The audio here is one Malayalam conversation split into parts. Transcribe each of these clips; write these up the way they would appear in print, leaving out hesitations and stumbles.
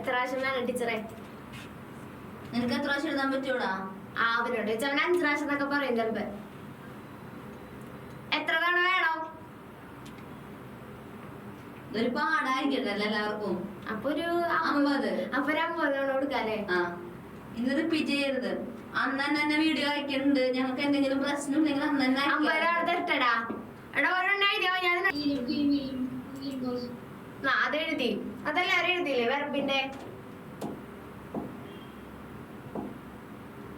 എത്ര പ്രാവശ്യം വേണം ടീച്ചറെ? നിനക്ക് എത്ര പ്രാവശ്യം എഴുതാൻ പറ്റൂടാ? അവനോട് ചോദിച്ചാൽ 5 പ്രാവശ്യം എന്നൊക്കെ പറയും ചിലപ്പോ. എത്ര തവണ വേണോ? ഇതൊരു പാടായിരിക്കട്ടെ എല്ലാവർക്കും. അപ്പൊ ഒരു 50. അപ്പൊ ഒരു 50 തവണ കൊടുക്കാല്ലേ? ഇന്ന് റിപ്പീറ്റ് ചെയ്യരുത്. അന്ന് തന്നെ വീഡിയോ അയക്കുന്നുണ്ട്. ഞങ്ങൾക്ക് എന്തെങ്കിലും പ്രശ്നം ഉണ്ടെങ്കിൽ അന്ന് തന്നെ തരട്ടടാ. എടാ ഒരെണ്ണം എഴുതിയോ? ഞാൻ അതെഴുതി. അതെല്ലാരും എഴുതിയില്ലേ? വെർബിന്റെ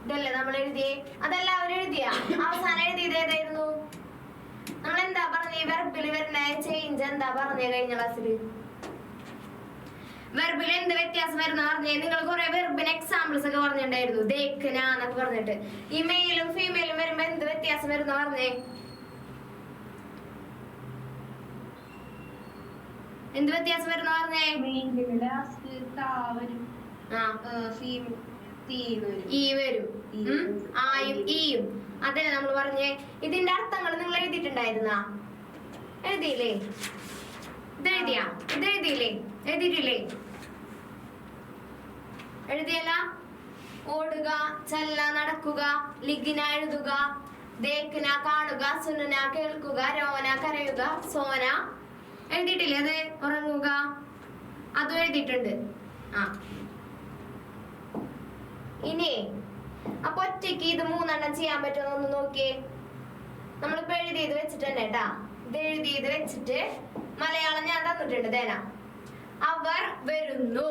ഇതല്ലേ നമ്മൾ എഴുതിയേ? അതെല്ലാവരും എഴുതിയാ? അവസാനം എഴുതിയത് ഏതായിരുന്നു? നമ്മൾ എന്താ പറഞ്ഞേ? വെർബിൽ വരുന്ന ചേഞ്ച് എന്താ പറഞ്ഞേ കഴിഞ്ഞ ക്ലാസ്സില്? വെർബിൽ എന്ത് വ്യത്യാസം വരുന്ന പറഞ്ഞേ? നിങ്ങൾ കുറെ വെർബിന് എക്സാമ്പിൾസ് ഒക്കെ പറഞ്ഞിട്ടുണ്ടായിരുന്നു. ദേഖന എന്നൊക്കെ പറഞ്ഞിട്ട്. ഈ മെയിലും ഫീമെയിലും വരുമ്പോ എന്ത് വ്യത്യാസം വരുന്ന പറഞ്ഞേ? എന്ത് വ്യത്യാസം വരുന്ന പറഞ്ഞേ? ഈ വരും, ആയും ഈയും. അതല്ലേ നമ്മൾ പറഞ്ഞേ? ഇതിന്റെ അർത്ഥങ്ങൾ നിങ്ങൾ എഴുതിയിട്ടുണ്ടായിരുന്നാ? എഴുതിയില്ലേ? ഇതെഴുതിയാ? ഇതെഴുതിയില്ലേ? എഴുതിയിട്ടില്ലേ? എഴുതിയല്ല? ഓടുക, ചല്ല, നടക്കുക, ലിഖിന എഴുതുക, ദേഖന കാണുക, സുനന കേൾക്കുക, രോന കരയുക, സോന എഴുതിയിട്ടില്ലേ? അത് ഉറങ്ങുക, അതും എഴുതിയിട്ടുണ്ട്. ഇനി അപ്പൊ ഒറ്റയ്ക്ക് ഇത് 3 എണ്ണം ചെയ്യാൻ പറ്റുമോ ഒന്ന് നോക്കിയേ. നമ്മളിപ്പോ എഴുതിയത് വെച്ചിട്ട് തന്നെ കേട്ടാ. ഇത് എഴുതിയത് വെച്ചിട്ട് മലയാളം ഞാൻ തന്നിട്ടുണ്ട്. ദേന അവർ വരുന്നു.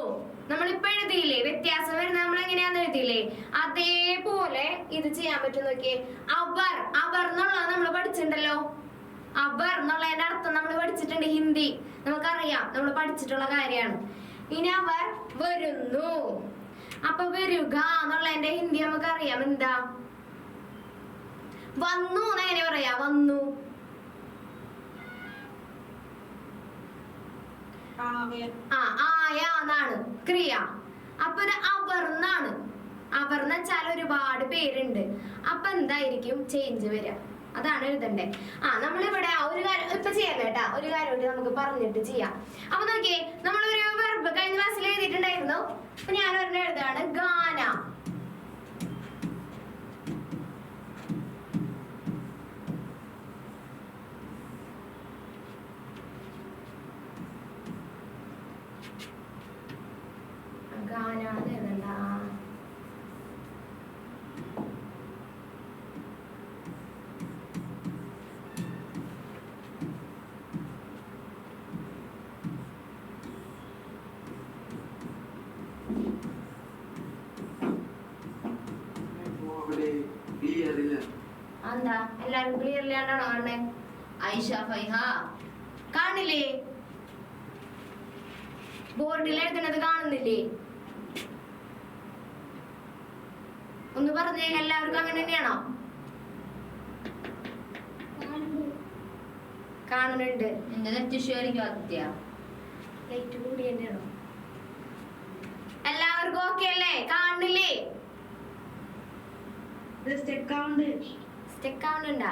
നമ്മളിപ്പോ എഴുതിയില്ലേ? വ്യത്യാസം വരുന്നത് നമ്മൾ എങ്ങനെയാന്ന് എഴുതിയില്ലേ? അതേപോലെ ഇത് ചെയ്യാൻ പറ്റും നോക്കിയേ. അവർ, അവർ എന്നുള്ളത് നമ്മൾ പഠിച്ചിട്ടുണ്ടല്ലോ. അവർ എന്നുള്ളതിന്റെ അർത്ഥം നമ്മൾ പഠിച്ചിട്ടുണ്ട്. ഹിന്ദി നമുക്കറിയാം, നമ്മൾ പഠിച്ചിട്ടുള്ള കാര്യമാണ്. ഇനി അവർ വരുന്നു. അപ്പൊ വരുക എന്നുള്ളതിന്റെ ഹിന്ദി നമുക്കറിയാം. എന്താ? വന്നു എങ്ങനെ പറയാ? വന്നു. ആയ എന്നാണ് ക്രിയ. അപ്പൊ ഇത് അവർന്നാണ്. അവർന്ന് വെച്ചാൽ ഒരുപാട് പേരുണ്ട്. അപ്പൊ എന്തായിരിക്കും ചേഞ്ച് വരിക? അതാണ് എഴുതണ്ടേ. നമ്മളിവിടെ ഒരു കാര്യം ഇപ്പൊ ചെയ്യാൻ കേട്ടാ. ഒരു കാര്യം കൂടി നമുക്ക് പറഞ്ഞിട്ട് ചെയ്യാം. അപ്പൊ നോക്കിയേ, നമ്മളൊരു വെർബ് കഴിഞ്ഞ ക്ലാസ്സിൽ എഴുതിയിട്ടുണ്ടായിരുന്നു. അപ്പൊ ഞാൻ ഒരെണ്ണം എഴുതാണ്. ഗാന. ഗാന എഴുതണ്ട. എന്താ എല്ലാരും ക്ലിയർ ഇല്ലാണ്ടാണോ കാണണേ? ഐഷ ഫൈഹ കാണില്ലേ? ബോർഡിൽ എഴുതുന്നത് കാണുന്നില്ലേ? ഒന്ന് പറഞ്ഞേ. എല്ലാവർക്കും അങ്ങനെ തന്നെയാണോ? കാണുന്നുണ്ട്. എന്റെ നെറ്റ് ഇഷ്യൂ ആയിരിക്കും. ആദ്യ ലൈറ്റ് കൂടി തന്നെയാണോ? എല്ലാവർക്കും ഓക്കെ അല്ലേ? കാണുന്നില്ലേ? സ്റ്റെക്ക് ആവുന്നുണ്ടാ?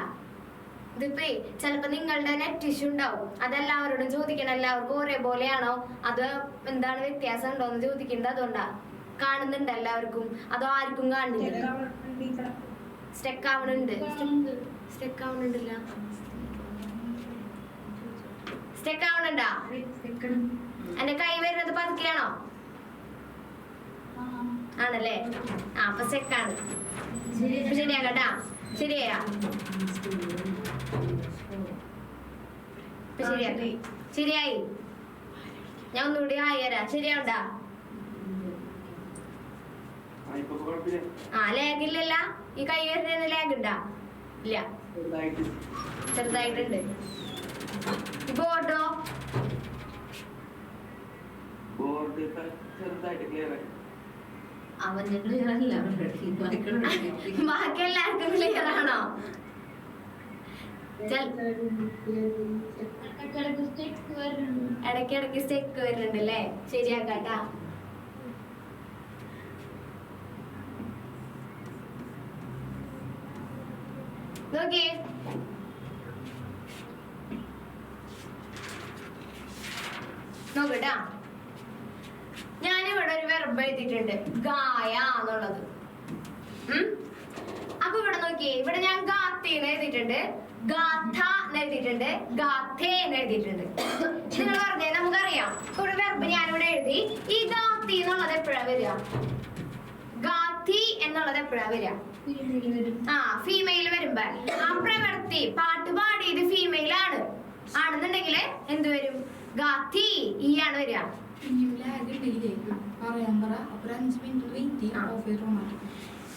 ഇതിപ്പോ ചിലപ്പോ നിങ്ങളുടെ നെറ്റ് ഇഷ്യൂ ഉണ്ടാവും. അതെല്ലാവരോടും ചോദിക്കണം. എല്ലാവർക്കും ഒരേപോലെയാണോ, അത് എന്താണ് വ്യത്യാസം ഉണ്ടോ എന്ന് ചോദിക്കേണ്ടത്. അതുകൊണ്ടാ. കാണുന്നുണ്ട് എല്ലാവർക്കും? അതോ ആർക്കും കാണുന്നില്ല? സ്റ്റെക്ക് ആവണുണ്ട്. സ്റ്റെക്ക് ആവണുണ്ടല്ല? സ്റ്റെക്ക് ആവണുണ്ടാ? എന്റെ കൈ വരുന്നത് പതുക്കെയാണോ? ആണല്ലേ? അപ്പൊ സ്റ്റെക്കാണ്. ശരിയാകട്ടാ. ശരിയാ? ശരിയാക്കി. ശരിയായി. ഞാൻ ഒന്നുകൂടി ആയിരാ. ശരിയാണ്ടാ? ലാഗ് ഇല്ലല്ല? ഈ കൈ വരുന്ന ലാഗ് ഉണ്ടാ? ഇല്ല, ചെറുതായിട്ടുണ്ട്. ബോർഡോ? അവന്റെ ക്ലിയർ അല്ല. ബാക്കി എല്ലാവർക്കും ക്ലിയർ ആണോ? ഇടയ്ക്കിടയ്ക്ക് സ്റ്റെക്ക് വരുന്നുണ്ട് അല്ലേ? ശരിയാക്കാട്ടാ. നോക്കിയേ, നോക്കട്ടാ. ഞാനിവിടെ ഒരു വെർബ് എഴുതിയിട്ടുണ്ട്, ഗായ എന്നുള്ളത്. അപ്പൊ ഇവിടെ നോക്കിയേ, ഇവിടെ ഞാൻ ഗാത്തി എന്ന് എഴുതിയിട്ടുണ്ട്, ഗാഥ എന്ന് എഴുതിയിട്ടുണ്ട്, ഗാഥേ എന്ന് എഴുതിയിട്ടുണ്ട്. നിങ്ങൾ പറഞ്ഞേ, നമുക്കറിയാം ഒരു വെർബ് ഞാനിവിടെ എഴുതി. ഈ ഗാത്തി എന്നുള്ളത് എപ്പോഴാ വരിക? ഗാത്തി എന്നുള്ളത് എപ്പോഴാ വരിക? ഫീമെയിൽ വരുമ്പോ. ആ പ്രവൃത്തി പാട്ട് പാടിയത് ഫീമെയിൽ ആണെന്നുണ്ടെങ്കിൽ എന്ത് വരും? ഗാത്തി ഈ ആണ് വരിക.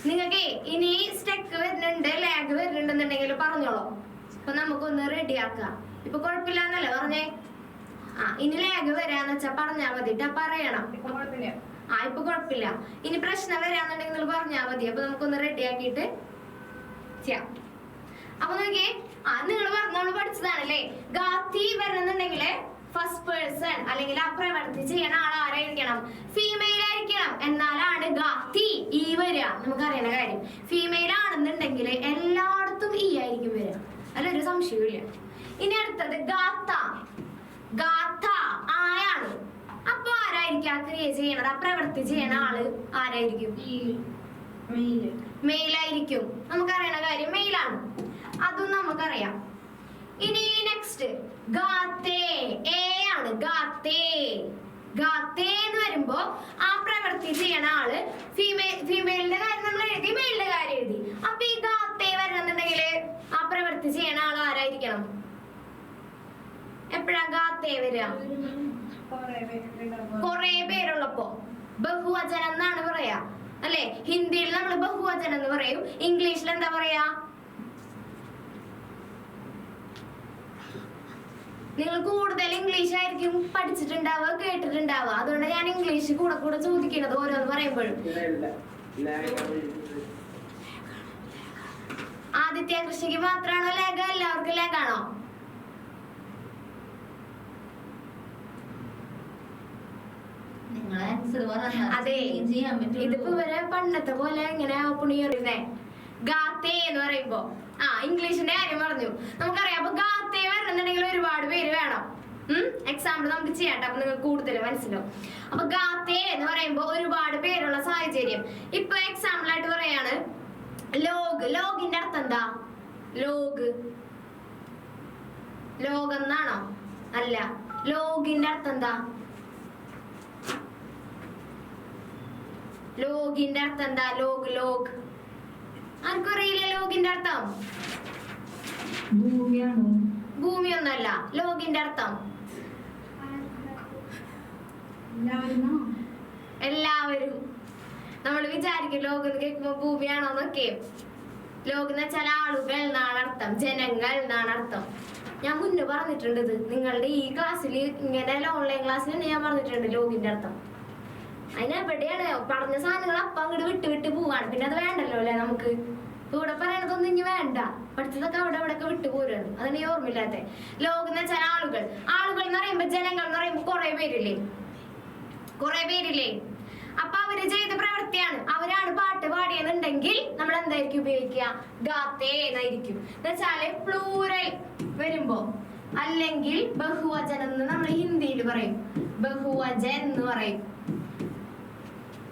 നിങ്ങൾക്ക് ഇനി സ്റ്റെക്ക് വരുന്നുണ്ട്, ലാഗ് വരുന്നുണ്ടെന്നുണ്ടെങ്കിൽ പറഞ്ഞോളൂ. അപ്പൊ നമുക്കൊന്ന് റെഡി ആക്കാം. ഇപ്പൊ കുഴപ്പമില്ലാന്നല്ലേ പറഞ്ഞേ? ഇനി ലാഗ് വരാന്ന് വെച്ചാ പറഞ്ഞാ മതി. പറയണം. ഇപ്പൊ കുഴപ്പമില്ല. ഇനി പ്രശ്നം വരാന്നുണ്ടെങ്കിൽ നിങ്ങൾ പറഞ്ഞാ മതി. അപ്പൊ നമുക്കൊന്ന് റെഡി ആക്കിയിട്ട് ചെയ്യാം. അപ്പൊ നോക്കിയേ, നിങ്ങൾ നമ്മൾ പഠിച്ചതാണല്ലേ, ഗാത്തി വരണമെന്നുണ്ടെങ്കിൽ ഫസ്റ്റ് പേഴ്സൺ അല്ലെങ്കിൽ ആ പ്രവൃത്തി ചെയ്യണ ആൾ ആരായിരിക്കണം? ഫീമെയിൽ ആയിരിക്കണം. എന്നാലാണ് ഗാത്തി ഈ വരിക. നമുക്കറിയണ കാര്യം, ഫീമെയിൽ ആണെന്നുണ്ടെങ്കിൽ എല്ലായിടത്തും ഈ ആയിരിക്കും വരിക, അതിലൊരു സംശയമില്ല. ഇനി അടുത്തത് ഗാത്ത. ഗാഥ ആയാണ്. അപ്പൊ ആരായിരിക്കും ആ ക്രിയ ചെയ്യണത്? ആ പ്രവൃത്തി ചെയ്യണ ആള് ആരായിരിക്കും? മെയിലായിരിക്കും. നമുക്കറിയണ കാര്യം മെയിലാണ്, അതും നമുക്കറിയാം. ഇനി നെക്സ്റ്റ് ഗാത്തേ. ഏ ആണ്. ഗാത്തേ. ഗാത്തേ എന്ന് വരുമ്പോ ആ പ്രവൃത്തി ചെയ്യണ ആള് ഫീമെയിലിന്റെ കാര്യം നമ്മൾ എഴുതി, മെയിലിന്റെ കാര്യം എഴുതി. അപ്പൊ ഈ ഗാത്തേ വരണമെന്നുണ്ടെങ്കിൽ ആ പ്രവൃത്തി ചെയ്യണ ആൾ ആരായിരിക്കണം? എപ്പോഴാ ഗാത്തേ വരിക? കൊറേ പേരുള്ളപ്പോ. ബഹുവചനം എന്നാണ് പറയാ അല്ലെ? ഹിന്ദിയിൽ നമ്മൾ ബഹുവചനം എന്ന് പറയും. ഇംഗ്ലീഷിൽ എന്താ പറയാ? നിങ്ങൾ കൂടുതൽ ഇംഗ്ലീഷ് ആയിരിക്കും പഠിച്ചിട്ടുണ്ടാവുക, കേട്ടിട്ടുണ്ടാവുക. അതുകൊണ്ട് ഞാൻ ഇംഗ്ലീഷ് കൂടെ കൂടെ ചോദിക്കുന്നത് ഓരോന്ന് പറയുമ്പോഴും. ആദിത്യ കൃഷിക്ക് മാത്രമാണോ ലാഗ്? എല്ലാവർക്കും ലാഗാണോ? അതെ, ഇതിപ്പോ ഇവരെ പണ്ടത്തെ പോലെ ഇങ്ങനെ പുണിയറിയുന്നേ. ഗാത്തേ എന്ന് പറയുമ്പോ ഇംഗ്ലീഷിന്റെ കാര്യം പറഞ്ഞു. നമുക്കറിയാം. അപ്പൊ ഗാത്തേ വരണമെന്നുണ്ടെങ്കിൽ ഒരുപാട് പേര് വേണം. എക്സാമ്പിൾ നമുക്ക് ചെയ്യാട്ടെ, അപ്പൊ നിങ്ങൾക്ക് കൂടുതൽ മനസ്സിലാവും. അപ്പൊ ഗാത്തേ എന്ന് പറയുമ്പോ ഒരുപാട് പേരുള്ള സാഹചര്യം. ഇപ്പൊ എക്സാമ്പിൾ ആയിട്ട് പറയാണ് ലോഗ്. ലോഗിന്റെ അർത്ഥം എന്താ? ലോഗ് ലോകെന്നാണോ? അല്ല. ലോഗിന്റെ അർത്ഥം എന്താ? ലോഗിന്റെ അർത്ഥം എന്താ? ലോഗ്. ലോഗ് ആർക്കും അറിയില്ല ലോഗിന്റെ അർത്ഥം? ഭൂമിയൊന്നല്ല. ലോഗിന്റെ അർത്ഥം എല്ലാവരും. നമ്മൾ വിചാരിക്കും ലോകം എന്ന് കേൾക്കുമ്പോ ഭൂമിയാണോന്നൊക്കെ. ലോകം എന്ന് വെച്ചാൽ ആളുകൾ എന്നാണ് അർത്ഥം, ജനങ്ങൾ എന്നാണ് അർത്ഥം. ഞാൻ മുന്നേ പറഞ്ഞിട്ടുണ്ട് ഇത് നിങ്ങളുടെ ഈ ക്ലാസ്സിൽ, ഇങ്ങനെ ഓൺലൈൻ ക്ലാസ്സിൽ തന്നെ ഞാൻ പറഞ്ഞിട്ടുണ്ട് ലോകിന്റെ അർത്ഥം. അതിനെവിടെയാണ് പറഞ്ഞ സാധനങ്ങൾ അപ്പം അങ്ങോട്ട് വിട്ട് പോവാണ്. പിന്നെ അത് വേണ്ടല്ലോ അല്ലെ നമുക്ക്. ഇവിടെ പറയണതൊന്നും ഇനി വേണ്ട, പഠിച്ചതൊക്കെ അവിടെ ഒക്കെ വിട്ടു പോരാണ്. അതാണ് ഈ ഓർമ്മയില്ലാത്ത. ലോകം എന്ന് വെച്ചാൽ ആളുകൾ. ആളുകൾ എന്ന് പറയുമ്പോ, ജനങ്ങൾ എന്ന് പറയുമ്പോ കുറെ പേരില്ലേ. അപ്പൊ അവര് ചെയ്ത പ്രവൃത്തിയാണ്, അവരാണ് പാട്ട് പാടിയെന്നുണ്ടെങ്കിൽ നമ്മൾ എന്തായിരിക്കും ഉപയോഗിക്കുക? ഗാത്തേ എന്നായിരിക്കും. എന്നുവെച്ചാല് പ്ലൂറൽ വരുമ്പോ, അല്ലെങ്കിൽ ബഹുവചനം എന്ന് നമ്മൾ ഹിന്ദിയിൽ പറയും, ബഹുവചൻ എന്ന് പറയും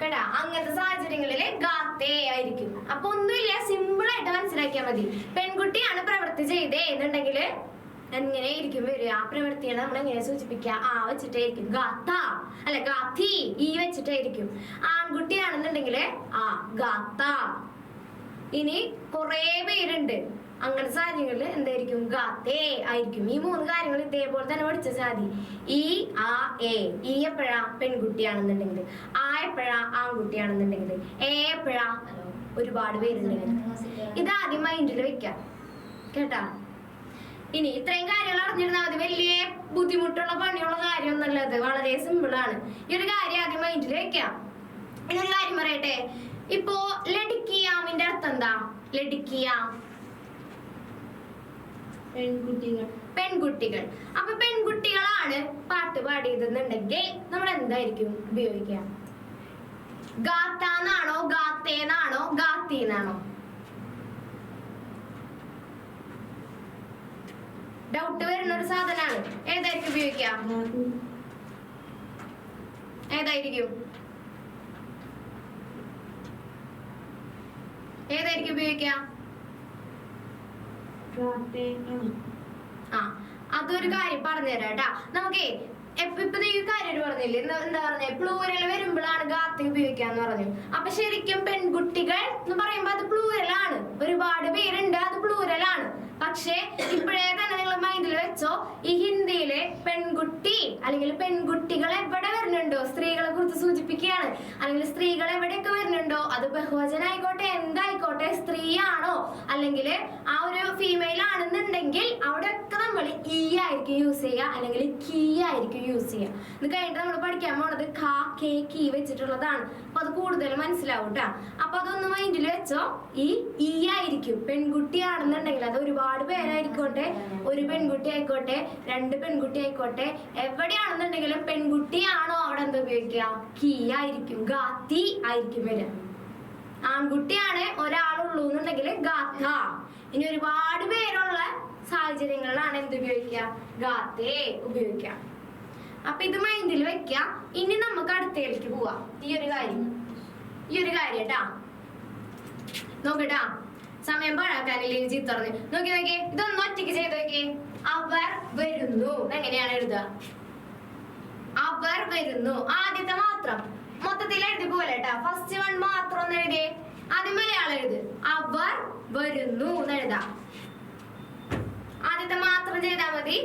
കേട്ടാ. അങ്ങനത്തെ സാഹചര്യങ്ങളില് ഗാത്തേ ആയിരിക്കും. അപ്പൊ ഒന്നുമില്ല, സിമ്പിൾ ആയിട്ട് മനസ്സിലാക്കിയാൽ മതി. പെൺകുട്ടിയാണ് പ്രവൃത്തി ചെയ്തേ എന്നുണ്ടെങ്കിൽ എങ്ങനെയായിരിക്കും വരിക? ആ പ്രവൃത്തിയാണ് നമ്മൾ എങ്ങനെ സൂചിപ്പിക്കുക? ആ വെച്ചിട്ടായിരിക്കും. ഗാത്ത അല്ല, ഗാത്തി ഈ വെച്ചിട്ടായിരിക്കും. ആൺകുട്ടിയാണെന്നുണ്ടെങ്കിൽ ഗാത്ത. ഇനി കുറെ പേരുണ്ട്, അങ്ങനത്തെ സാഹചര്യങ്ങളിൽ എന്തായിരിക്കും? ഗാത്തേ ആയിരിക്കും. ഈ മൂന്ന് കാര്യങ്ങൾ ഇതേപോലെ തന്നെ പഠിച്ചാൽ മതി. ഈ ഈ എപ്പോഴാ പെൺകുട്ടിയാണെന്നുണ്ടെങ്കിൽ, എപ്പോഴാ ആൺകുട്ടിയാണെന്നുണ്ടെങ്കിൽ, എപ്പോഴാ ഒരുപാട് പേരുണ്ടെങ്കിൽ. ഇതാദ്യം മൈൻഡിൽ വെക്കാം കേട്ടാ. ഇനി ഇത്രയും കാര്യങ്ങൾ അറിഞ്ഞിരുന്നാൽ മതി. വലിയ ബുദ്ധിമുട്ടുള്ള പണിയുള്ള കാര്യമൊന്നുമല്ല, അത് വളരെ സിമ്പിൾ ആണ്. ഈ ഒരു കാര്യം ആദ്യം മൈൻഡിൽ വെക്കാം. ഇതൊരു കാര്യം പറയട്ടെ. ഇപ്പോ ലഡിക്കിയാമിന്റെ അർത്ഥം എന്താ? ലഡിക്കിയാം പെൺകുട്ടികൾ. അപ്പൊ പെൺകുട്ടികളാണ് പാട്ട് പാടിയതെന്നുണ്ടെങ്കിൽ നമ്മൾ എന്തായിരിക്കും ഉപയോഗിക്കുക? ഗാത്താന്നാണോ, ഗാത്തേന്നാണോ, ഗാത്തിന്നാണോ? ഡൗട്ട് വരുന്ന ഒരു സാധനമാണ്. ഏതായിരിക്കും ഉപയോഗിക്കുക? ഏതായിരിക്കും? ഏതായിരിക്കും ഉപയോഗിക്കുക? ആ അതൊരു കാര്യം പറഞ്ഞുതരാം കേട്ടാ. നമുക്കേ ഇപ്പൊ ഈ കാര്യം പറഞ്ഞില്ലേ, എന്താ പറഞ്ഞ പ്ലൂരൽ വരുമ്പോഴാണ് ഗാത്തി ഉപയോഗിക്കാന്ന് പറഞ്ഞു. അപ്പൊ ശരിക്കും പെൺകുട്ടികൾ എന്ന് പറയുമ്പോ അത് പ്ലൂരലാണ്. ഒരുപാട് പേരുണ്ട്, അത് പ്ലൂരലാണ്. പക്ഷെ ഇപ്പോഴേ തന്നെ നിങ്ങൾ മൈൻഡിൽ വെച്ചോ, ഈ ഹിന്ദിയിലെ പെൺകുട്ടി അല്ലെങ്കിൽ പെൺകുട്ടികൾ എവിടെ വരുന്നുണ്ടോ, സ്ത്രീകളെ കുറിച്ച് സൂചിപ്പിക്കുകയാണ്, അല്ലെങ്കിൽ സ്ത്രീകൾ എവിടെയൊക്കെ വരുന്നുണ്ടോ, അത് ബഹുവചന ആയിക്കോട്ടെ എന്തായിക്കോട്ടെ, സ്ത്രീയാണോ അല്ലെങ്കിൽ ആ ഒരു ഫീമെയിൽ ആണെന്നുണ്ടെങ്കിൽ അവിടെയൊക്കെ നമ്മൾ ഈ ആയിരിക്കും യൂസ് ചെയ്യുക, അല്ലെങ്കിൽ കീ ആയിരിക്കും യൂസ് ചെയ്യുക. ഇത് കഴിഞ്ഞിട്ട് നമ്മൾ പഠിക്കാൻ പോണത് ഖ കെ കീ വെച്ചിട്ടുള്ളതാണ്. അപ്പൊ അത് കൂടുതൽ മനസ്സിലാവും കേട്ടാ. അപ്പൊ അതൊന്ന് മൈൻഡിൽ വെച്ചോ, ഈ ആയിരിക്കും പെൺകുട്ടിയാണെന്നുണ്ടെങ്കിൽ, അത് ഒരുപാട് പേരായിക്കോട്ടെ, ഒരു പെൺകുട്ടി ആയിക്കോട്ടെ, രണ്ട് പെൺകുട്ടി ആയിക്കോട്ടെ, എവിടെയാണെന്നുണ്ടെങ്കിലും പെൺകുട്ടിയാണോ അവിടെ എന്താ ഉപയോഗിക്കുക? കീ ആയിരിക്കും, ഗാത്തി ആയിരിക്കും വരിക. ആൺകുട്ടിയാണ് ഒരാളുള്ളൂ എന്നുണ്ടെങ്കിൽ ഗാഥ. ഇനി ഒരുപാട് പേരുള്ള സാഹചര്യങ്ങളിലാണ് എന്ത് ഉപയോഗിക്കുക? ഗാത്തേ ഉപയോഗിക്കുക. അപ്പൊ ഇത് മൈൻഡിൽ വെക്കാം. ഇനി നമുക്ക് അടുത്തയിലേക്ക് പോവാം. ഈ ഒരു കാര്യം കേട്ടാ, നോക്കട്ടാ, സമയം പാഴാക്കാനില്ലേ ചീത്ത പറഞ്ഞു. നോക്കിയേ, ഇതൊന്നും ഒറ്റയ്ക്ക് ചെയ്ത് നോക്കിയേ. അവർ വരുന്നു എങ്ങനെയാണ് എഴുതുക? അവർ വരുന്നു, ആദ്യത്തെ മാത്രം മൊത്തത്തിൽ എഴുതി പോലെ കേട്ടാ. ഫസ്റ്റ് വൺ മാത്രം ഒന്ന് എഴുതിയേ. ആദ്യം മലയാളം എഴുത്. അവർ വരുന്നു എന്ന് എഴുതാം. ആദ്യത്തെ മാത്രം ചെയ്താൽ മതി.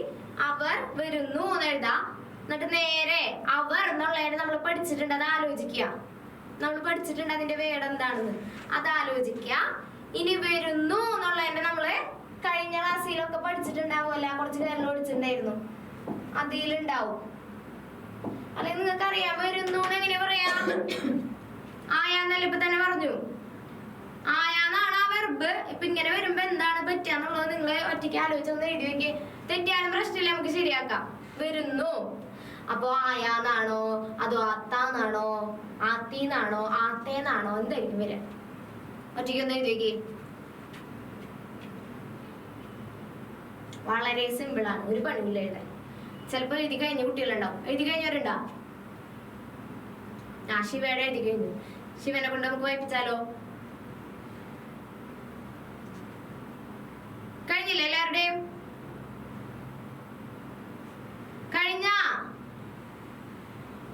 അവർ വരുന്നു എന്ന് എഴുതാം. എന്നിട്ട് നേരെ അവർ എന്നുള്ളതിന് നമ്മൾ പഠിച്ചിട്ടുണ്ട്, അത് ആലോചിക്കുക. നമ്മൾ പഠിച്ചിട്ടുണ്ട് അതിന്റെ വേർഡ് എന്താണെന്ന്, അത് ആലോചിക്കുക. ഇനി വരുന്നു എന്നുള്ളതിന്റെ നമ്മള് കഴിഞ്ഞ ക്ലാസ്സിലൊക്കെ പഠിച്ചിട്ടുണ്ടാവുമല്ല, കുറച്ച് കാര്യം പഠിച്ചിട്ടുണ്ടായിരുന്നു, അതിലുണ്ടാവും. അല്ലെങ്കിൽ നിങ്ങൾക്ക് അറിയാം വരുന്നു എങ്ങനെ പറയാ? ആയാന്നല്ല ഇപ്പൊ തന്നെ പറഞ്ഞു, ആയാന്നാണ് ആ വെർബ്. ഇപ്പൊ ഇങ്ങനെ വരുമ്പോ എന്താണ് പറ്റുകയെന്നുള്ളത് നിങ്ങൾ ഒറ്റയ്ക്ക് ആലോചിച്ചൊന്ന് എഴുതി വെക്ക്. തെറ്റിയാലും പ്രശ്നമില്ല, നമുക്ക് ശരിയാക്കാം. വരുന്നു അപ്പൊ ആയാന്നാണോ അതോ ആത്താന്നാണോ ആത്തീന്നാണോ ആത്തേന്നാണോ എന്തായിരിക്കും വരിക? ഒറ്റയ്ക്ക് ഒന്ന് എഴുതി വെക്ക്. വളരെ സിമ്പിൾ ആണ്, ഒരു പണിയില്ല എഴുതാൻ. ചിലപ്പോ എഴുതി കഴിഞ്ഞ കുട്ടികളുണ്ടാവും. എഴുതി കഴിഞ്ഞവരുണ്ടോ? ആ ശിവയുടെ എഴുതി കഴിഞ്ഞു. ശിവനെ കൊണ്ട് നമുക്ക് വായിപ്പിച്ചാലോ? കഴിഞ്ഞില്ലേ എല്ലാവരുടെയും?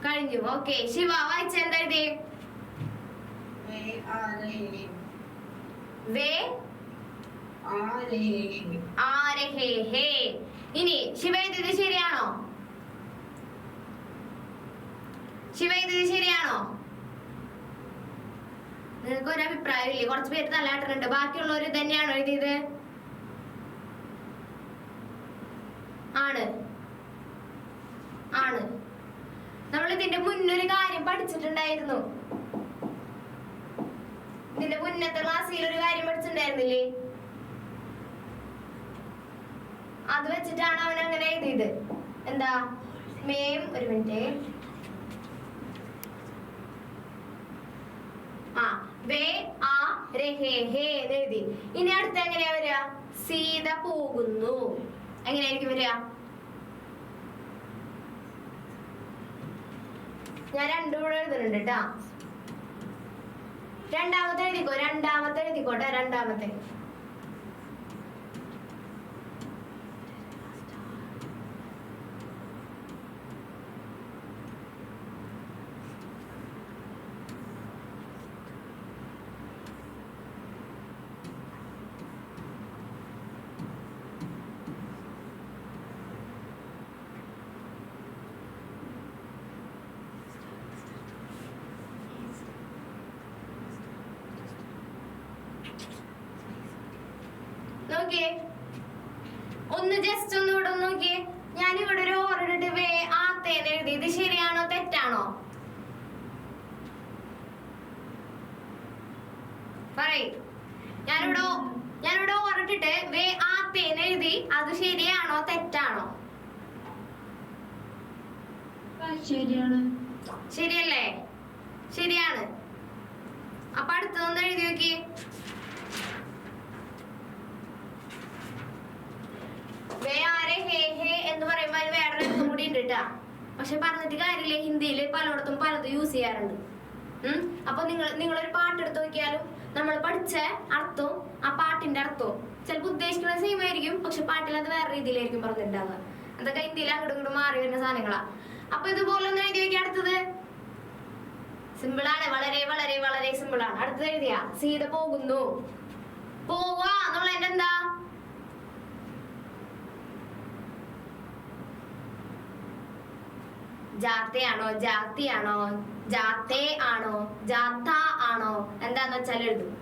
കഴിഞ്ഞു. ഓക്കെ, ശിവ വായിച്ച എന്താ എഴുതി? ഇനി ശിവ എഴുതിയത് ശരിയാണോ? ശിവ എഴുതിയത് ശരിയാണോ? നിങ്ങൾക്ക് ഒരു അഭിപ്രായം ഇല്ലേ? കുറച്ച് പേര് തല്ലാട്ടുണ്ട്. ബാക്കിയുള്ളവർ തന്നെയാണോ എഴുതിയത്? ആണ്. നമ്മൾ ഇതിന്റെ മുന്നൊരു കാര്യം പഠിച്ചിട്ടുണ്ടായിരുന്നു. ഇതിന്റെ മുന്നത്തെ ക്ലാസ്സിൽ ഒരു കാര്യം പഠിച്ചിട്ടുണ്ടായിരുന്നില്ലേ? അത് വെച്ചിട്ടാണ് അവൻ അങ്ങനെ എഴുതിയത്. എന്താ? മേം ഒരു മിനിറ്റ്. വേ ആ രഹേ ഹേ എഴുതി. ഇനി അടുത്ത എങ്ങനെയാ വരിക? സീത പോകുന്നു. എങ്ങനെയായിരിക്കും വരിക? ഞാൻ രണ്ടും കൂടെ എഴുതുന്നുണ്ട് കേട്ടാ. രണ്ടാമത്തെ എഴുതിക്കോട്ടെ. രണ്ടാമത്തെ നോക്കിയേ, ഒന്ന് ജസ്റ്റ് ഒന്ന് ഇവിടെ നോക്കിയേ. ഞാൻ ഇവിടെ ഒരു ഓർഡർ വേ ആത്തേന്ന് എഴുതി. ഇത് ശരിയാണോ തെറ്റാണോ? പറയ്. ഞാനിവിടെ ഓർഡർ ഇട്ടിട്ട് വേ ആത്തേന്ന് എഴുതി. അത് ശരിയാണോ തെറ്റാണോ? ശരിയല്ലേ? ശരിയാണ്. അപ്പൊ അടുത്തതൊന്ന് എഴുതി നോക്കിയേ. എന്ന് പറയുമ്പോ അതിന് വേറെ അർത്ഥം കൂടി ഉണ്ട് കേട്ടാ. പക്ഷെ പറഞ്ഞിട്ട് കാര്യമില്ല, ഹിന്ദിയിൽ പലയിടത്തും പലതും യൂസ് ചെയ്യാറുണ്ട്. അപ്പൊ നിങ്ങളൊരു പാട്ടെടുത്ത് നോക്കിയാലും നമ്മൾ പഠിച്ച അർത്ഥവും ആ പാട്ടിന്റെ അർത്ഥവും ചിലപ്പോൾ ഉദ്ദേശിക്കുന്ന സെയിം ആയിരിക്കും, പക്ഷെ പാട്ടിൽ അത് വേറെ രീതിയിലായിരിക്കും പറഞ്ഞിട്ടുണ്ടാവുക. അതൊക്കെ ഹിന്ദിയിൽ അങ്ങോട്ടും ഇങ്ങോട്ടും മാറി വരുന്ന സാധനങ്ങളാ. അപ്പൊ ഇതുപോലെ ഒന്ന് എഴുതി വെക്കുക. അടുത്തത് സിമ്പിളാണ്, വളരെ വളരെ വളരെ സിമ്പിളാണ്. അടുത്തത് എഴുതിയ സീത പോകുന്നു. പോവുക എന്നുള്ളതിന്റെ എന്താ? ജാത്തയാണോ, ജാത്തിയാണോ, ജാത്തേ ആണോ, ജാത്ത ആണോ, എന്താന്ന് വെച്ചാൽ എഴുതും.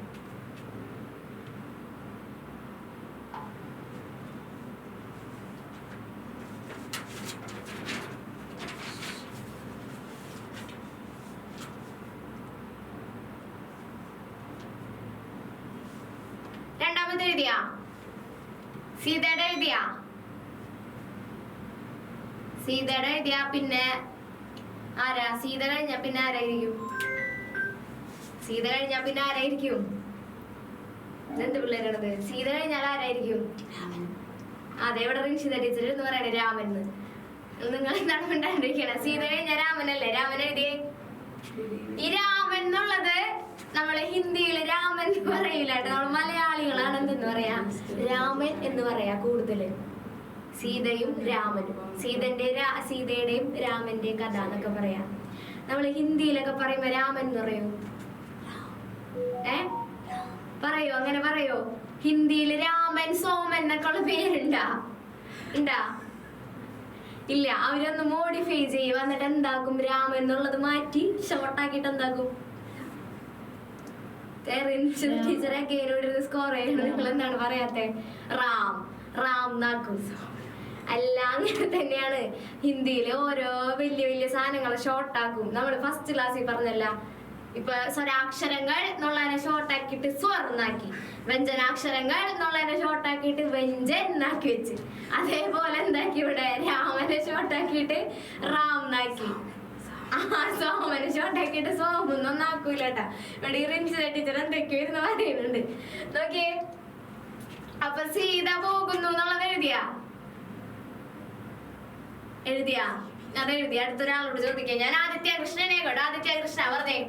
രണ്ടാമത്തെ എഴുതിയ സീതയുടെ എഴുതിയ സീതയുടെ എഴുതിയ പിന്നെ ആരാ? സീത കഴിഞ്ഞ പിന്നെ ആരായിരിക്കും? സീത കഴിഞ്ഞ പിന്നെ ആരായിരിക്കും? എന്ത് പിള്ളേരാണത്? സീത കഴിഞ്ഞാൽ ആരായിരിക്കും? അതെ, ഇവിടെ റിൻഷിത ടീച്ചർ എന്ന് പറയണേ രാമൻ. നിങ്ങൾ എന്താണ് മിണ്ടാണ്ടിരിക്കണേ? സീത കഴിഞ്ഞ രാമനല്ലേ? രാമൻ എഴുതിയേ. ഈ രാമൻ എന്നുള്ളത് നമ്മള് ഹിന്ദിയില് രാമൻ പറയില്ല കേട്ടോ, നമ്മള് മലയാളികളാണ് എന്തെന്ന് പറയാ? രാമൻ എന്ന് പറയാ കൂടുതല്. സീതയും രാമനും, സീതയുടെയും രാമന്റെയും കഥ എന്നൊക്കെ പറയാ. നമ്മള് ഹിന്ദിയിലൊക്കെ പറയുമ്പോ രാമൻ എന്ന് പറയൂ. പറയോ? അങ്ങനെ പറയോ? ഹിന്ദിയില് രാമൻ, സോമൻ എന്നൊക്കെ ഉള്ള പേരുണ്ടാ? ഇല്ല. അവരൊന്ന് മോഡിഫൈ ചെയ്യും, എന്നിട്ട് എന്താക്കും? രാമൻ എന്നുള്ളത് മാറ്റി ഷോർട്ടാക്കിട്ട് എന്താക്കും? ടീച്ചറൊക്കെ സ്കോർ ചെയ്യണം. നിങ്ങൾ എന്താണ് പറയാത്തെ? റാം എന്നാക്കും. അല്ല, അങ്ങനെ തന്നെയാണ് ഹിന്ദിയില് ഓരോ വലിയ വലിയ സാധനങ്ങൾ ഷോർട്ടാക്കും. നമ്മള് ഫസ്റ്റ് ക്ലാസ്സിൽ പറഞ്ഞല്ല, ഇപ്പൊ സ്വരാക്ഷരങ്ങൾ എന്നുള്ളതിനെ ഷോർട്ടാക്കിയിട്ട് സ്വർണ്ണാക്കി, വ്യഞ്ജനാക്ഷരങ്ങൾ എന്നുള്ളതിനെ ഷോർട്ടാക്കിയിട്ട് വ്യഞ്ജൻ എന്നാക്കി വെച്ച്. അതേപോലെ എന്താക്കി ഇവിടെ രാമനെ ഷോർട്ടാക്കിയിട്ട് റാം എന്നാക്കി. സോമനെ ഷോർട്ടാക്കിയിട്ട് സോമൊന്നും ആക്കൂലട്ടാ. ഇവിടെ റിൻഷിത ടീച്ചർ എന്തൊക്കെയോ ഇരുന്ന് പറയുന്നുണ്ട്. നോക്കിയേ. അപ്പൊ സീത പോകുന്നു എന്നുള്ളത് എഴുതിയാ? അതെഴുതിയ. അടുത്തൊരാളോട് ചോദിക്കാം ഞാൻ. ആദിത്യ കൃഷ്ണനെ കേട്ടോ. ആദിത്യ കൃഷ്ണ പറഞ്ഞേ.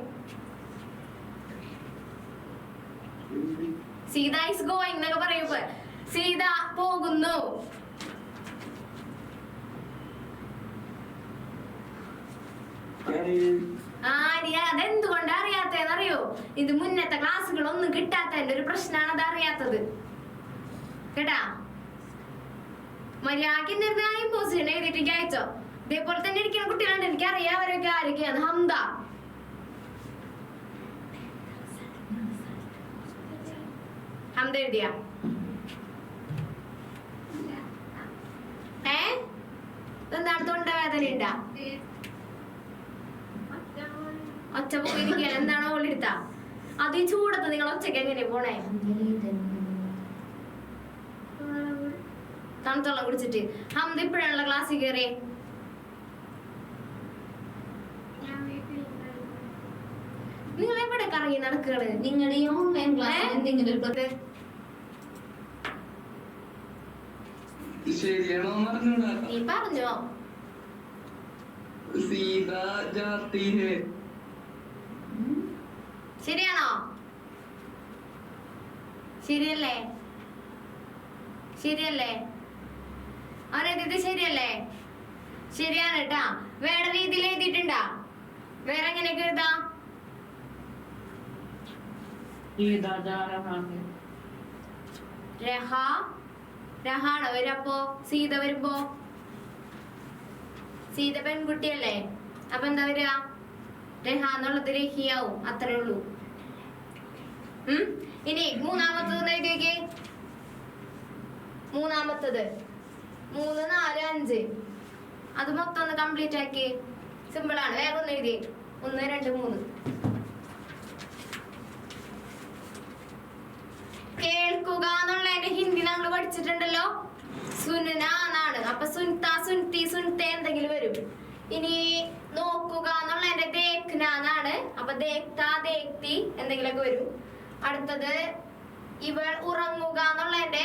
സീത ഇസ് ഗോയിങ് എന്നൊക്കെ പറയുമ്പോ സീത പോകുന്നു. അതെന്തുകൊണ്ട് അറിയാത്തതെന്നറിയോ? ഇത് മുന്നത്തെ ക്ലാസ്സുകളൊന്നും കിട്ടാത്തതിന്റെ ഒരു പ്രശ്നമാണ് അത് അറിയാത്തത് കേട്ടാ. മര്യാദക്ക് ഇമ്പോസിഷൻ എഴുതിയിട്ട് അയച്ചോ. ഇതേപോലെ തന്നെ ഇരിക്കുന്ന കുട്ടികളുണ്ട്, എനിക്ക് അറിയാം അവരൊക്കെ ആരൊക്കെയാണ്. ഹംദ, ഹംദ എഴുതിയ? എന്താണ് തൊണ്ടവേദന ഉണ്ടാ? ഒച്ച പോയിരിക്കുകയാണ്. എന്താണോ ഓളിടുത്ത? അത് ഈ ചൂടത്ത് നിങ്ങൾ ഒച്ചക്ക് എങ്ങനെ പോണേ? തണുത്തോളം കുടിച്ചിട്ട്. ഹംദ ഇപ്പോഴാണല്ലോ ക്ലാസ്സിൽ കയറി. നിങ്ങൾ എവിടെ കറങ്ങി നടക്കുകയാണ്? നിങ്ങളുടെ ഈ ഓൺലൈൻ ക്ലാസ് എന്തെങ്കിലും നീ പറഞ്ഞോ? ശരിയാണോ? ശരിയല്ലേ? ശരിയല്ലേ? അവരെഴുതിയത് ശരിയല്ലേ? ശരിയാണ് കേട്ടാ. വേറെ രീതിയിൽ എഴുതിയിട്ടുണ്ടാ? വേറെ എങ്ങനെയൊക്കെ എഴുതാ? രഹാണോ വരപ്പോ? സീത വരുമ്പോ സീത പെൺകുട്ടിയല്ലേ, അപ്പൊ എന്താ വരിക? രഹ എന്നുള്ളത് രഹിയാവും, അത്രേ ഉള്ളൂ. ഇനി മൂന്നാമത്തത് എഴുതി വെക്കേ. മൂന്നാമത്തത് 3, 4, 5 അത് മൊത്തം ഒന്ന് കംപ്ലീറ്റ് ആക്കി. സിമ്പിൾ ആണ്. വേഗം ഒന്ന് എഴുതി. 1, 2, 3. കേൾക്കുക എന്നുള്ളതിന്റെ ഹിന്ദി നമ്മൾ പഠിച്ചിട്ടുണ്ടല്ലോ, സുനന എന്നാണ്. അപ്പൊ സുൻത, സുൻതി, സുൻതെ എന്തെങ്കിലും വരും. ഇനി നോക്കുക എന്നുള്ളതിന്റെ ദേഖ്ന എന്നാണ്. അപ്പൊ ദേഖ്ത, ദേഖ്തി എന്തെങ്കിലുമൊക്കെ വരും. അടുത്തത് ഇവൾ ഉറങ്ങുക എന്നുള്ളതിന്റെ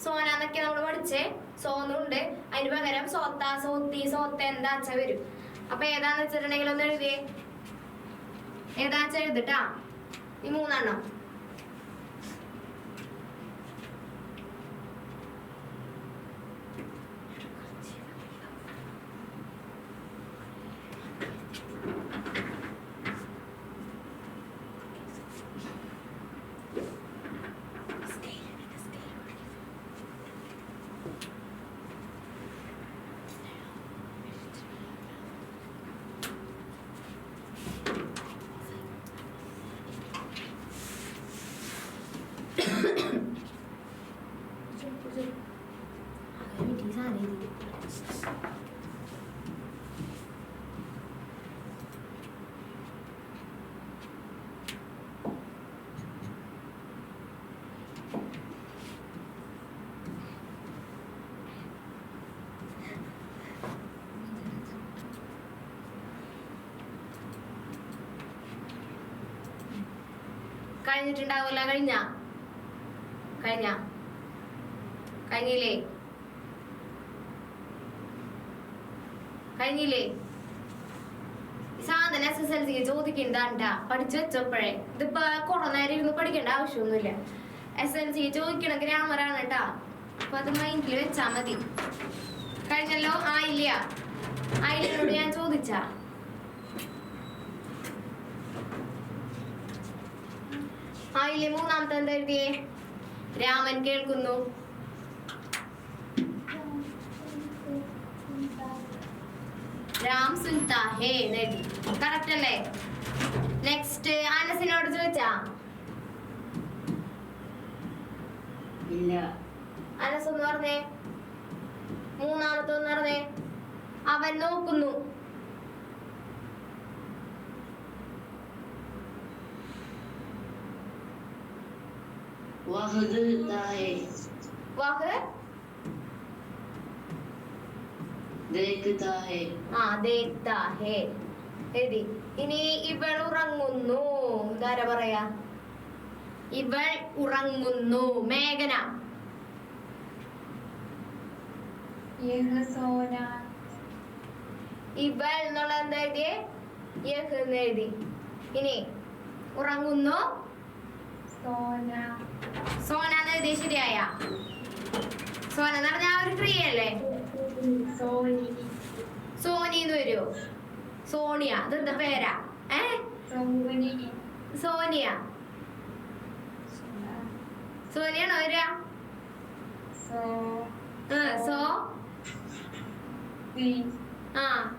സോന എന്നൊക്കെ നമ്മൾ പഠിച്ചേ. സോന്നുണ്ട്, അതിന് പകരം സോത്ത, സോത്തി, സോത്ത എന്താച്ച വരും. അപ്പൊ ഏതാന്ന് വെച്ചിട്ടുണ്ടെങ്കിൽ ഒന്ന് എഴുതിയേ. ഏതാച്ചാ എഴുതിട്ടാ ഈ 3 എണ്ണം. കഴിഞ്ഞിട്ടുണ്ടാവൂല. കഴിഞ്ഞില്ലേ? സാധന SSLC ചോദിക്കണ്ടാ, പഠിച്ചു വെച്ചപ്പോഴേ. ഇതിപ്പോ കുറെ നേരം ഇരുന്ന് പഠിക്കേണ്ട ആവശ്യമൊന്നുമില്ല. SSLC ചോദിക്കണ ഗ്രാമറാണ് കേട്ടാ. അപ്പൊ അത് മൈൻഡിൽ വെച്ചാ മതി. കഴിഞ്ഞല്ലോ? ആയില്ലോട് ഞാൻ ചോദിച്ചാ ആയില്ലേ? മൂന്നാമത്തെ എന്താ എഴുതിയേ? രാമൻ കേൾക്കുന്നു. രാം സുൽത്താ ഹേ എഴുതി. കറക്റ്റ് അല്ലേ? നെക്സ്റ്റ് അനസിനോട് ചോദിച്ചാ? ഇല്ല. അനസ് ഒന്ന് പറഞ്ഞേ. മൂന്നാമത്തെ ഒന്ന് പറഞ്ഞേ. അവൻ നോക്കുന്നു. वह देखता है. देखता है എഴുതി. ഇനി ഇവൾ ഉറങ്ങുന്നു. ഇതാരാ പറയാ? ഇവൾ ഉറങ്ങുന്നു. മേഘന. ഇവൾ എന്നുള്ള എന്താ എഴുതിയേ? യഹ് എന്ന് എഴുതി. ഇനി ഉറങ്ങുന്നു. സോന എന്ന് എഴുതി. ശരിയായ? സോന എന്ന് പറഞ്ഞാൽ ഒരു ക്രിയല്ലേ? സോനി എന്ന് വരുമോ? സോണിയ. അതെന്താ പേരാ? സോനിയ. സോനിയാണോ വരിക?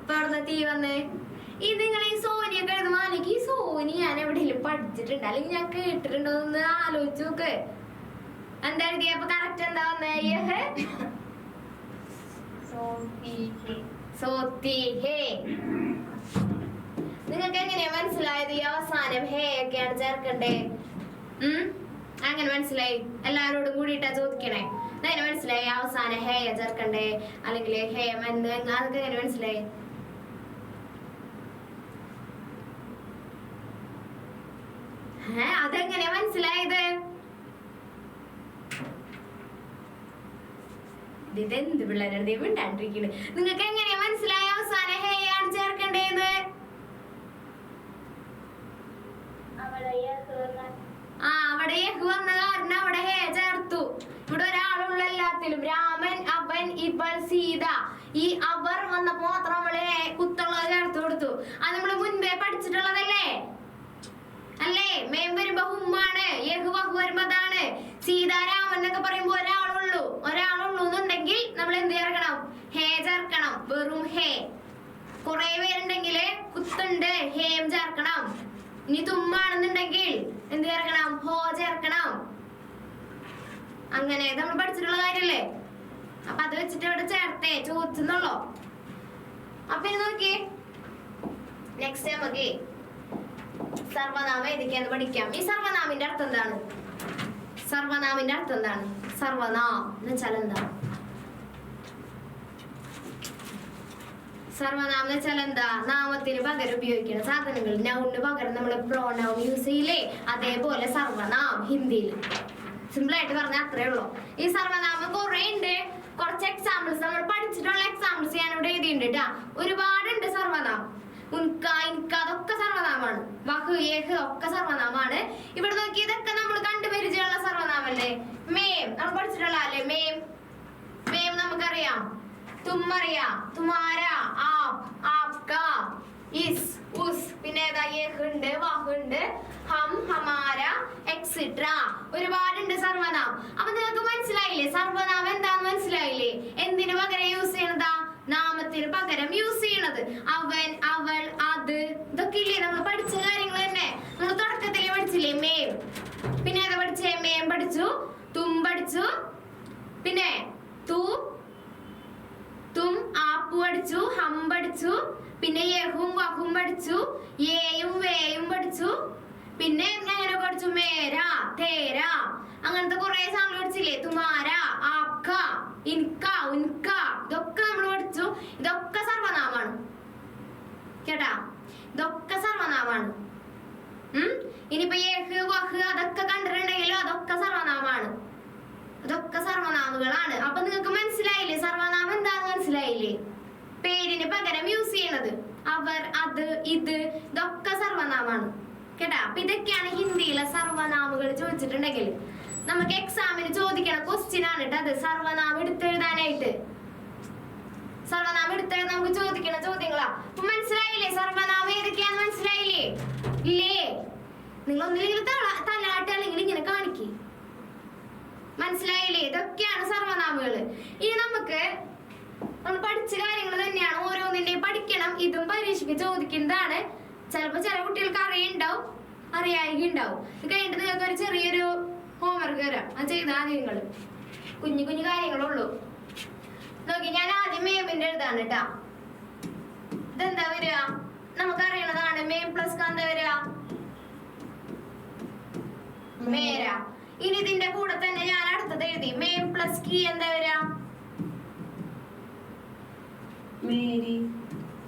ഇപ്പൊ തീ വന്നേ. ഇത് നിങ്ങൾ ഈ സോനിയൊക്കെ എഴുതുമ്പോ അല്ലെങ്കിൽ ഈ സോനി ഞാൻ എവിടെയെങ്കിലും പഠിച്ചിട്ടുണ്ട് അല്ലെങ്കിൽ ഞാൻ കേട്ടിട്ടുണ്ടോ എന്ന് ആലോചിച്ച് നോക്ക്. എന്താ എഴുതിയ? അപ്പൊ കറക്റ്റ് എന്താ വന്നേ? നിങ്ങൾക്ക് എങ്ങനെയാ മനസ്സിലായത് ഈ അവസാനം ഹേ ഒക്കെയാണ് ചേർക്കണ്ടേ? അങ്ങനെ മനസ്സിലായി? എല്ലാരോടും കൂടിയിട്ടാ ചോദിക്കണേ. അങ്ങനെ മനസ്സിലായി അവസാനം ഹേ ചേർക്കണ്ടേ അല്ലെങ്കിൽ ഹേ എന്ന്? അതൊക്കെ എങ്ങനെ മനസ്സിലായി? അതെങ്ങനെയാ മനസ്സിലായത്? ഇതെന്ത് പിള്ളേരുടെ വിട്ടാണ്ടിരിക്കണ്. നിങ്ങൾക്ക് എങ്ങനെയാ മനസ്സിലായ അവസാനം ഹേ ആണ് ചേർക്കണ്ടേന്ന്? അവിടെ യഹ് വന്ന കാരണം അവിടെ ഹേ ചേർത്തു. ഇവിടെ ഒരാളുള്ള എല്ലാത്തിലും. രാമൻ, അവൻ, ഇവൾ, സീത. ഈ അവർ വന്നപ്പോ മാത്രം നമ്മള് കുത്തുള്ളത് ചേർത്ത് കൊടുത്തു. അത് നമ്മള് മുൻപേ പഠിച്ചിട്ടുള്ളതല്ലേ? അല്ലേ? മേം വരുമ്പോ ഹുമ്മാണ്, യഹ് വഹ് വരുമ്പോ അതാണ്. സീതാരാമൻ എന്നൊക്കെ പറയുമ്പോ ഒരാളുള്ളൂ എന്നുണ്ടെങ്കിൽ നമ്മൾ എന്ത് ചേർക്കണം? ഹേ ചേർക്കണം. വെറും ഹേ. കുറെ പേരുണ്ടെങ്കിൽ കുത്തുണ്ട് ഹേം ചേർക്കണം. ഇനി തുമ്മാണെന്നുണ്ടെങ്കിൽ എന്ത് ചേർക്കണം? ഹോ ചേർക്കണം. അങ്ങനെ നമ്മൾ പഠിച്ചിട്ടുള്ള കാര്യല്ലേ? അപ്പൊ അത് വെച്ചിട്ട് ഇവിടെ ചേർത്തേ ചോദിച്ചെന്നുള്ളോ. അപ്പൊ ഇത് നോക്കിയേ. നെക്സ്റ്റ് നമുക്ക് സർവനാമം ഏതൊക്കെയാന്ന് പഠിക്കാം. ഈ സർവനാമിന്റെ അർത്ഥം എന്താണ്? സർവനാം എന്ന് വെച്ചാൽ എന്താ? സർവനാമം എന്ന് വെച്ചാൽ എന്താ? നാമത്തിന് പകരം ഉപയോഗിക്കുന്ന സാധനങ്ങൾ. നൗണിന് പകരം നമ്മൾ പ്രോനൗൺ യൂസ് ചെയ്യില്ലേ? അതേപോലെ സർവനാം ഹിന്ദിയിൽ. സിമ്പിൾ ആയിട്ട് പറഞ്ഞാൽ അത്രേ ഉള്ളൂ. ഈ സർവനാമം കുറെ ഉണ്ട്. കുറച്ച് എക്സാമ്പിൾസ് നമ്മൾ പഠിച്ചിട്ടുള്ള എക്സാമ്പിൾസ് ഞാൻ ഇവിടെ എഴുതിയിട്ടുണ്ട് കേട്ടാ. ഒരുപാടുണ്ട് സർവനാമം. ഉൻക ഇൻക അതൊക്കെ സർവനാമാണ്. വഹ് യേഹ് ഒക്കെ സർവനാമാണ്. ഇവിടെ നോക്കി ഇതൊക്കെ നമ്മൾ കണ്ടുപരിചയമുള്ള സർവനാമല്ലേ. മേം നമ്മൾ പഠിച്ചിട്ടുള്ള അല്ലേ മേം. മേം നമുക്കറിയാം. തും അറിയാം. തുമാര, ആപ്, ആപ്ക, ഇസ്, ഉസ്, പിന്നെ ഏതാ യേഹ് ഉണ്ട്, വഹ് ഉണ്ട്, ഹം, ഹമാര, എക്സെട്ര. ഒരുപാടുണ്ട് സർവനാം. അപ്പൊ നിങ്ങൾക്ക് മനസ്സിലായില്ലേ സർവനാമം എന്താന്ന് മനസ്സിലായില്ലേ? എന്തിനു പകരം യൂസ് ചെയ്യണതാ? നാമത്തിന് പകരം യൂസ് ചെയ്യണത്. അവൻ, അവൾ, അത് ഇതൊക്കെ ഇല്ലേ നമ്മൾ പഠിച്ച കാര്യങ്ങൾ തന്നെ. നമ്മൾ തുടക്കത്തിലേ പഠിച്ചില്ലേ മേം. പിന്നെ ഏതാ പഠിച്ചേ? മേം പഠിച്ചു, തും പഠിച്ചു, പിന്നെ തു, തും, ആപ്പ് പഠിച്ചു, ഹം പഠിച്ചു, പിന്നെ യഹും വഹും പഠിച്ചു, യേയും വേയും പഠിച്ചു, പിന്നെ എങ്ങനെ പഠിച്ചു? മേര, തേര, അങ്ങനത്തെ കുറെ സാധനങ്ങൾ പഠിച്ചില്ലേ? തുമാര, ആപ്ക, ഇൻക, ഉൻക ഇതൊക്കെ നമ്മൾ പഠിച്ചു. ഇതൊക്കെ സർവനാമാണ് കേട്ടാ. ഇതൊക്കെ സർവനാമാണ്. ഇനിയിപ്പോ യേഹ് വഹ് അതൊക്കെ കണ്ടിട്ടുണ്ടെങ്കിലും അതൊക്കെ സർവനാമാണ്. അതൊക്കെ സർവനാമങ്ങളാണ്. അപ്പൊ നിങ്ങൾക്ക് മനസ്സിലായില്ലേ സർവനാമം എന്താന്ന് മനസ്സിലായില്ലേ? പേരിന് പകരം യൂസ് ചെയ്യണത്. അവർ, അത്, ഇത് ഇതൊക്കെ സർവനാമാണ് കേട്ടാ. അപ്പൊ ഇതൊക്കെയാണ് ഹിന്ദിയിലെ സർവനാമങ്ങൾ ചോദിച്ചിട്ടുണ്ടെങ്കിൽ നമുക്ക് എക്സാമിന് ചോദിക്കണ ക്വസ്റ്റ്യൻ ആണ് കേട്ടോ അത്. സർവനാമം എടുത്തെഴുതാനായിട്ട് സർവനാമം എടുത്തെഴുതാൻ നമുക്ക് ചോദിക്കണ ചോദ്യങ്ങളാ. അപ്പൊ മനസ്സിലായില്ലേ സർവനാമം ഏതൊക്കെയാന്ന് മനസ്സിലായില്ലേ? ഇല്ലേ? നിങ്ങൾ ഒന്നില്ലെങ്കിൽ തലാട്ട് അല്ലെങ്കിൽ ഇങ്ങനെ കാണിക്കേ. മനസ്സിലായില്ലേ? ഇതൊക്കെയാണ് സർവനാമങ്ങള്. ഇനി നമുക്ക് നമ്മൾ പഠിച്ച കാര്യങ്ങൾ തന്നെയാണ് ഓരോന്നിന്റെയും പഠിക്കണം. ഇതും പരീക്ഷയ്ക്ക് ചോദിക്കുന്നതാണ്. ചിലപ്പോ ചില കുട്ടികൾക്ക് അറിയുണ്ടാവും, അറിയായിണ്ടാവും. ഇത് കഴിഞ്ഞിട്ട് നിങ്ങൾക്ക് ഒരു ചെറിയൊരു ഹോംവർക്ക് തരാം. അത് ചെയ്താൽ മതി. നിങ്ങൾ കുഞ്ഞു കുഞ്ഞു കാര്യങ്ങളുള്ളൂ. നോക്കി ഞാൻ ആദ്യം മേമിന്റെ എഴുതാണ് കേട്ടാ. ഇതെന്താ വരിക? നമുക്കറിയണതാണ്. മേം പ്ലസ് എന്താ വരിക? മേര. ഇനി ഇതിന്റെ കൂടെ തന്നെ ഞാൻ അടുത്തത് എഴുതി. മേം പ്ലസ് കി എന്താ വരിക? മേരി.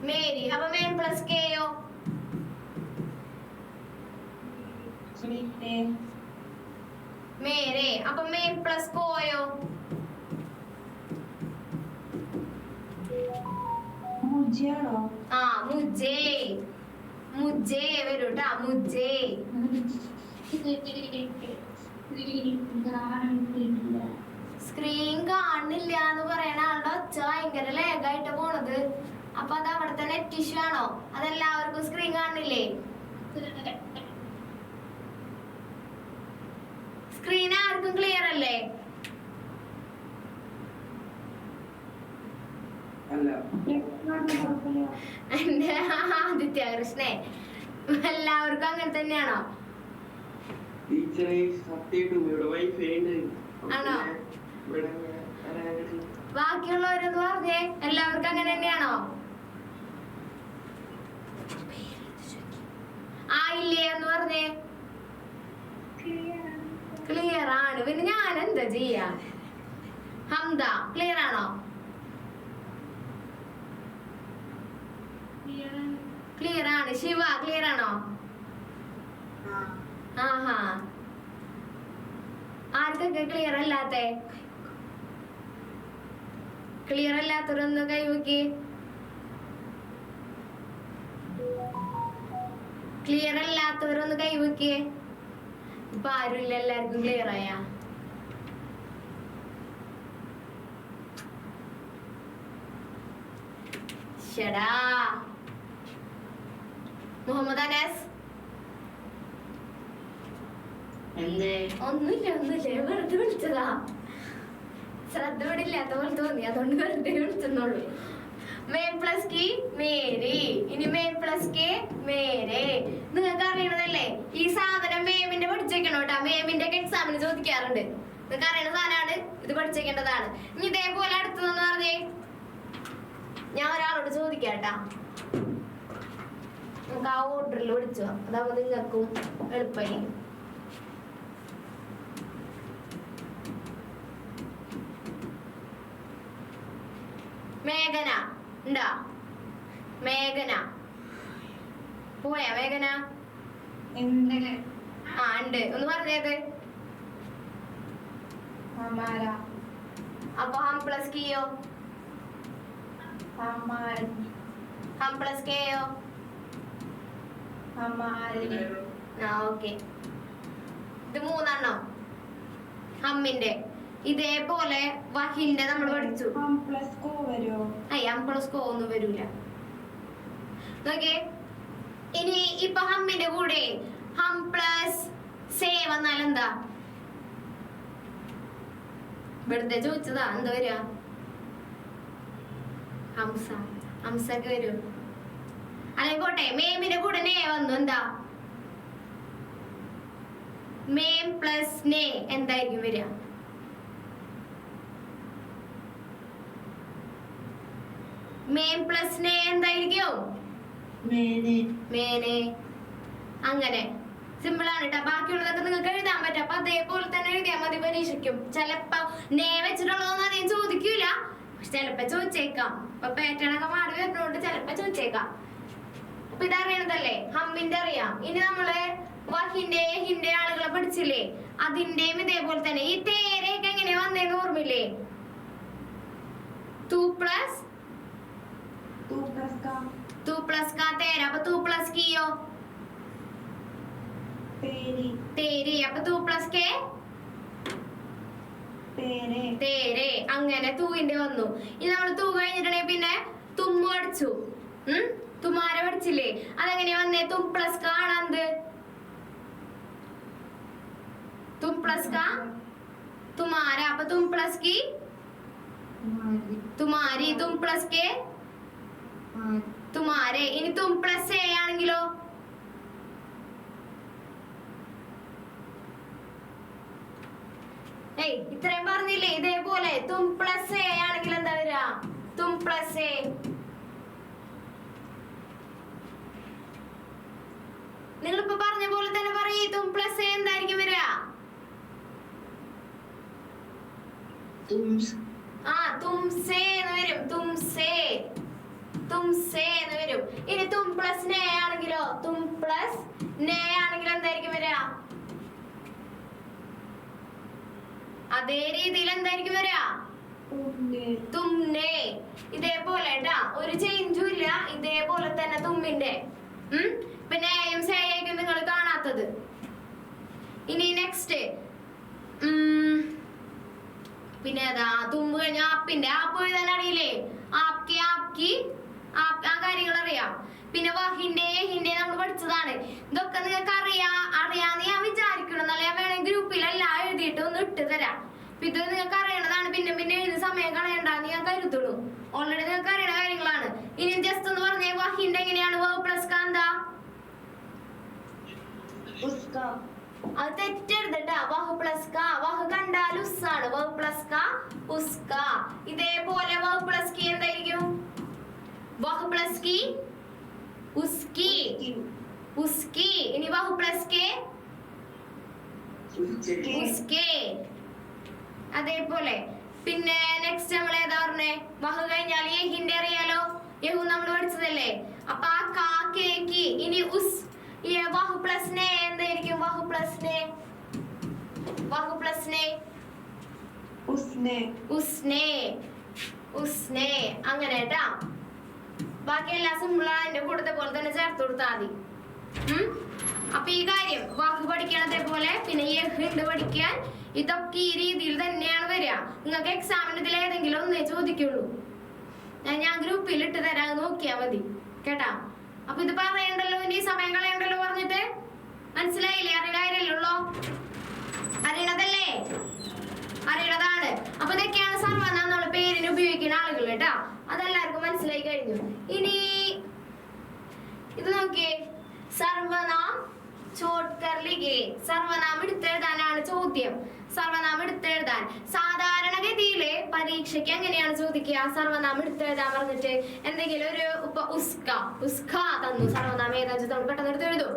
മേരി. അപ്പൊ മേം പ്ലസ് കെയോ? മേരെ. അപ്പൊ മേം പ്ലസ് കോയോ? ആ മുജേ. മുജേ വരൂട്ടാ. മുജേ. സ്ക്രീൻ കാണില്ല എന്ന് പറയണ ആളുടെ ഒച്ച ഭയങ്കര ലേഗായിട്ട് പോണത്. അപ്പൊ അത് അവിടുത്തെ നെറ്റ് ഇഷ്യൂ ആണോ? അതെല്ലാവർക്കും സ്ക്രീൻ കാണില്ലേ? സ്ക്രീൻ ആർക്കും ക്ലിയർ അല്ലേ? എന്റെ ആദിത്യ കൃഷ്ണേ, എല്ലാവർക്കും അങ്ങനെ തന്നെയാണോ? ആണോ? ബാക്കിയുള്ളവരെന്ന് പറഞ്ഞേ എല്ലാവർക്കും അങ്ങനെ തന്നെയാണോ? ആ ഇല്ലേ എന്ന് പറഞ്ഞേ. ക്ലിയർ ആണ്. പിന്നെ ഞാൻ എന്താ ചെയ്യാ? ഹംദ ക്ലിയർ ആണോ? ക്ലിയർ ആണ്. ശിവ ക്ലിയർ ആണോ? ആഹാ. ആർക്കൊക്കെ ക്ലിയർ അല്ലാത്തെ? ക്ലിയർ അല്ലാത്തവരൊന്ന് കൈവക്കി. ക്ലിയർ അല്ലാത്തവരൊന്ന് കൈവക്കിയേ. ഇപ്പൊ ആരുമില്ല, എല്ലാവർക്കും ക്ലിയർ ആയ. ഷടാ. മുഹമ്മദ് അനസ്. ഒന്നുമില്ല വെറുതെ വിളിച്ചതാ. ശ്രദ്ധ ഇവിടെ ഇല്ലാത്ത പോലെ തോന്നി, അതുകൊണ്ട് വെറുതെ വിളിച്ചെന്നുള്ളൂ. മേം പ്ലസ് കി മേരി. ഇനി മേം പ്ലസ് കെ മേരെ. നിങ്ങൾക്ക് അറിയണതല്ലേ ഈ സാധനം? മേമിന്റെ പഠിച്ചേക്കണം കേട്ടാ. മേമിന്റെ ഒക്കെ എക്സാമിന് ചോദിക്കാറുണ്ട്. നിങ്ങൾക്ക് അറിയണ സാധനമാണ്, ഇത് പഠിച്ചേക്കേണ്ടതാണ്. ഇനി ഇതേപോലെ അടുത്തതെന്ന് പറഞ്ഞേ. ഞാൻ ഒരാളോട് ചോദിക്കാട്ടാ. നമുക്ക് ആ ഓർഡറിൽ പഠിച്ചോ, അതാവുമ്പോ നിങ്ങൾക്കും എളുപ്പമായി. മേഘന ഉണ്ടാ? മേഘന പോയാ? മേഘന ആ ഉണ്ട്. ഒന്ന് പറഞ്ഞേത്. അപ്പൊ ഹം പ്ലസ് കിയോ? ഹം പ്ലസ് കെയോ? ഓക്കെ. ഇത് 3 ഹമ്മിന്റെ. ഇതേപോലെ വഹിന്റെ നമ്മൾ പഠിച്ചു. അംപ്ലസ്കോ ഒന്നും വരൂല. ഓക്കെ. ഇനി ഇപ്പൊ ഹമ്മിന്റെ കൂടെ ഹം പ്ലസ് സേ വന്നാൽ എന്താ? വെറുതെ ചോദിച്ചതാ. എന്താ വരിക? ഹംസ. ഹംസക്ക് വരും. അല്ലെങ്കിൽ പോട്ടെ, മേമിന്റെ കൂടെ നേ വന്നു. എന്താ? മേം പ്ലസ് നേ എന്തായിരിക്കും വരിക? മേം പ്ലസ് നേ എന്തായിരിക്കും? മേനെ. അങ്ങനെ സിമ്പിൾ ആണ് കേട്ടോ. ബാക്കിയുള്ളതൊക്കെ നിങ്ങൾക്ക് എഴുതാൻ പറ്റും. അപ്പൊ അതേപോലെ തന്നെ എഴുതിയാൽ മതി പരീക്ഷിക്കും. ചിലപ്പോ നേ വെച്ചിട്ടുള്ളതൊന്നും അധികം ചോദിക്കൂല, പക്ഷെ ചിലപ്പോ ചോദിച്ചേക്കാം. അപ്പൊ പാറ്റേൺ ഒക്കെ മാറി വരുന്നോണ്ട് ചിലപ്പോ ചോദിച്ചേക്കാം. അപ്പൊ ഇതറിയണതല്ലേ, ഹമ്മിന്റെ അറിയാം. ഇനി നമ്മള് വഹിന്റെ ഹിന്റെ ആളുകളെ പഠിച്ചില്ലേ, അതിന്റെയും ഇതേപോലെ തന്നെ. ഈ തേരയൊക്കെ എങ്ങനെയാ വന്നേന്ന് ഓർമ്മയില്ലേ? 2 plus का तेरा. അപ്പൊ 2 plus कियो तेरी. അപ്പൊ 2 plus के तेरे. അങ്ങനെ തൂവിന്റെ വന്നു. ഇനി നമ്മൾ തൂ കഴിഞ്ഞിട്ടുണ്ടെങ്കിൽ പിന്നെ തുമ്മു പഠിച്ചു. തുമാര പഠിച്ചില്ലേ? അതെങ്ങനെയാ വന്നേ? തും പ്ലസ് കാണാന്ത് തും പ്ലസ് കാ തുമാര. അപ്പൊ തും പ്ലസ് की തുമാരി. തും പ്ലസ് के തുമാരെ. ഇനി തും പ്ലസ് എ ആണെങ്കിലോ? ഇത്രയും പറഞ്ഞില്ലേ? ഇതേപോലെ തും പ്ലസ് എ ആണെങ്കിൽ എന്താ വരിക? തും പ്ലസ് എ. നിങ്ങളിപ്പോ പറഞ്ഞ പോലെ തന്നെ പറയൂ. തും പ്ലസ് എ എന്തായിരിക്കും വരിക? തുംസേ എന്ന് വരും. തുംസേ എന്ന് വരും. ഇനി തും പ്ലസ് നേ ആണെങ്കിലോ? തും പ്ലസ് നേ ആണെങ്കിൽ എന്തായിരിക്കും വരിക? അതേ രീതിയിൽ എന്തായിരിക്കും വരിക? തുമ്നെ. ഇതേപോലെ ട്ടാ, ഒരു ചേഞ്ചും ഇല്ല. ഇതേപോലെ തന്നെ തുമ്മിന്റെ. പിന്നെ എയും സേയായിരിക്കും നിങ്ങൾ കാണാത്തത്. ഇനി നെക്സ്റ്റ് പിന്നെ ഏതാ? തുമ്പ് കഴിഞ്ഞ ആപ്പിന്റെ. ആപ്പ് എഴുതാൻ അറിയില്ലേ? ആപ്കി ആപ്കി ആ കാര്യങ്ങൾ അറിയാം. പിന്നെ വഹിന്റെ ഹിന്റെ നമ്മൾ പഠിച്ചതാണ്. ഇതൊക്കെ നിങ്ങൾക്ക് അറിയാന്ന് ഞാൻ വിചാരിക്കണം. എന്നാലും ഞാൻ വേണമെങ്കിൽ ഗ്രൂപ്പിലെല്ലാം എഴുതിയിട്ട് ഒന്ന് ഇട്ട് തരാം. ഇത് നിങ്ങൾക്ക് അറിയണതാണ്. പിന്നെ പിന്നെ എഴുതി സമയം കളയണ്ടെന്ന് ഞാൻ കരുതുള്ളൂ. ഓൾറെഡി നിങ്ങൾക്ക് അറിയണ കാര്യങ്ങളാണ്. ഇനി ജസ്റ്റ് ഒന്ന് പറഞ്ഞേ, വഹിന്റെ എങ്ങനെയാണ്? വേർബ് പ്ലസ് കാ എന്താ? അത് തെറ്റരുതട്ടാ. വഹ് പ്ലസ് കാ. വഹ് കണ്ടാൽ ഉസ്സാണ്. വഹ് പ്ലസ് കാ ഉസ്ക. ഇതേപോലെ വഹ് പ്ലസ് കി എന്തായിരിക്കും? വഹ് പ്ലസ് കി ഉസ്കി. ഉസ്കി. ഇനി വഹ് പ്ലസ് കെ ഉസ്കെ. അതേപോലെ പിന്നെ നെക്സ്റ്റ് നമ്മൾ ഏതാ പറഞ്ഞേ? വഹ് കഴിഞ്ഞാൽ യഹിന്റെ അറിയാലോ. യഹു നമ്മൾ പഠിച്ചതല്ലേ. അപ്പൊ ആ കാ കേക്ക്. ഇനി ഉസ്. വഹ് പ്ലസ് നേ എന്തായിരിക്കും? വഹ് പ്ലസ് നേ. വഹ് പ്ലസ് നേ ഉസ്നെ. ഉസ്നെ. അങ്ങനെ കേട്ടാ. ബാക്കി എല്ലാ സിമ്പിളാണ്. എന്റെ കൂട്ടത്തെ പോലെ തന്നെ ചേർത്ത് കൊടുത്താൽ മതി. അപ്പൊ ഈ കാര്യം വാക്ക് പഠിക്കണതേ പോലെ പിന്നെ യഹ്ണ്ട് പഠിക്കാൻ ഇതൊക്കെ ഈ രീതിയിൽ തന്നെയാണ് വരിക. നിങ്ങൾക്ക് എക്സാമിന് ഇതിൽ ഏതെങ്കിലും ഒന്നേ ചോദിക്കുള്ളൂ. ഞാൻ ഗ്രൂപ്പിൽ ഇട്ട് തരാൻ നോക്കിയാ മതി കേട്ടാ. അപ്പൊ ഇത് പറയണ്ടല്ലോ, ഇനി സമയം കളയണ്ടല്ലോ പറഞ്ഞിട്ട്. മനസ്സിലായില്ലേ? അറിയണല്ലോ. അറിയണതല്ലേ? അറിയണതാണ്. അപ്പൊ ഇതൊക്കെയാണ് സർവനാം നമ്മള് പേരിന് ഉപയോഗിക്കുന്ന ആളുകൾ കേട്ടാ. അതെല്ലാവർക്കും മനസ്സിലായി കഴിഞ്ഞു. ഇനി ഇത് നോക്കിയേ. സർവനാം ചോട്ട്കർ ലിഖേ. സർവനാം എടുത്തെഴുതാനാണ് ചോദ്യം. സർവനാം എടുത്തെഴുതാൻ സാധാരണഗതിയില് പരീക്ഷയ്ക്ക് എങ്ങനെയാണ് ചോദിക്കുക? സർവനാം എടുത്തെഴുതാൻ പറഞ്ഞിട്ട് എന്തെങ്കിലും ഒരു ഇപ്പൊ ഉസ്ക തന്നു. സർവനാം ഏതാ നമ്മൾ പെട്ടെന്ന് എടുത്തെഴുതും.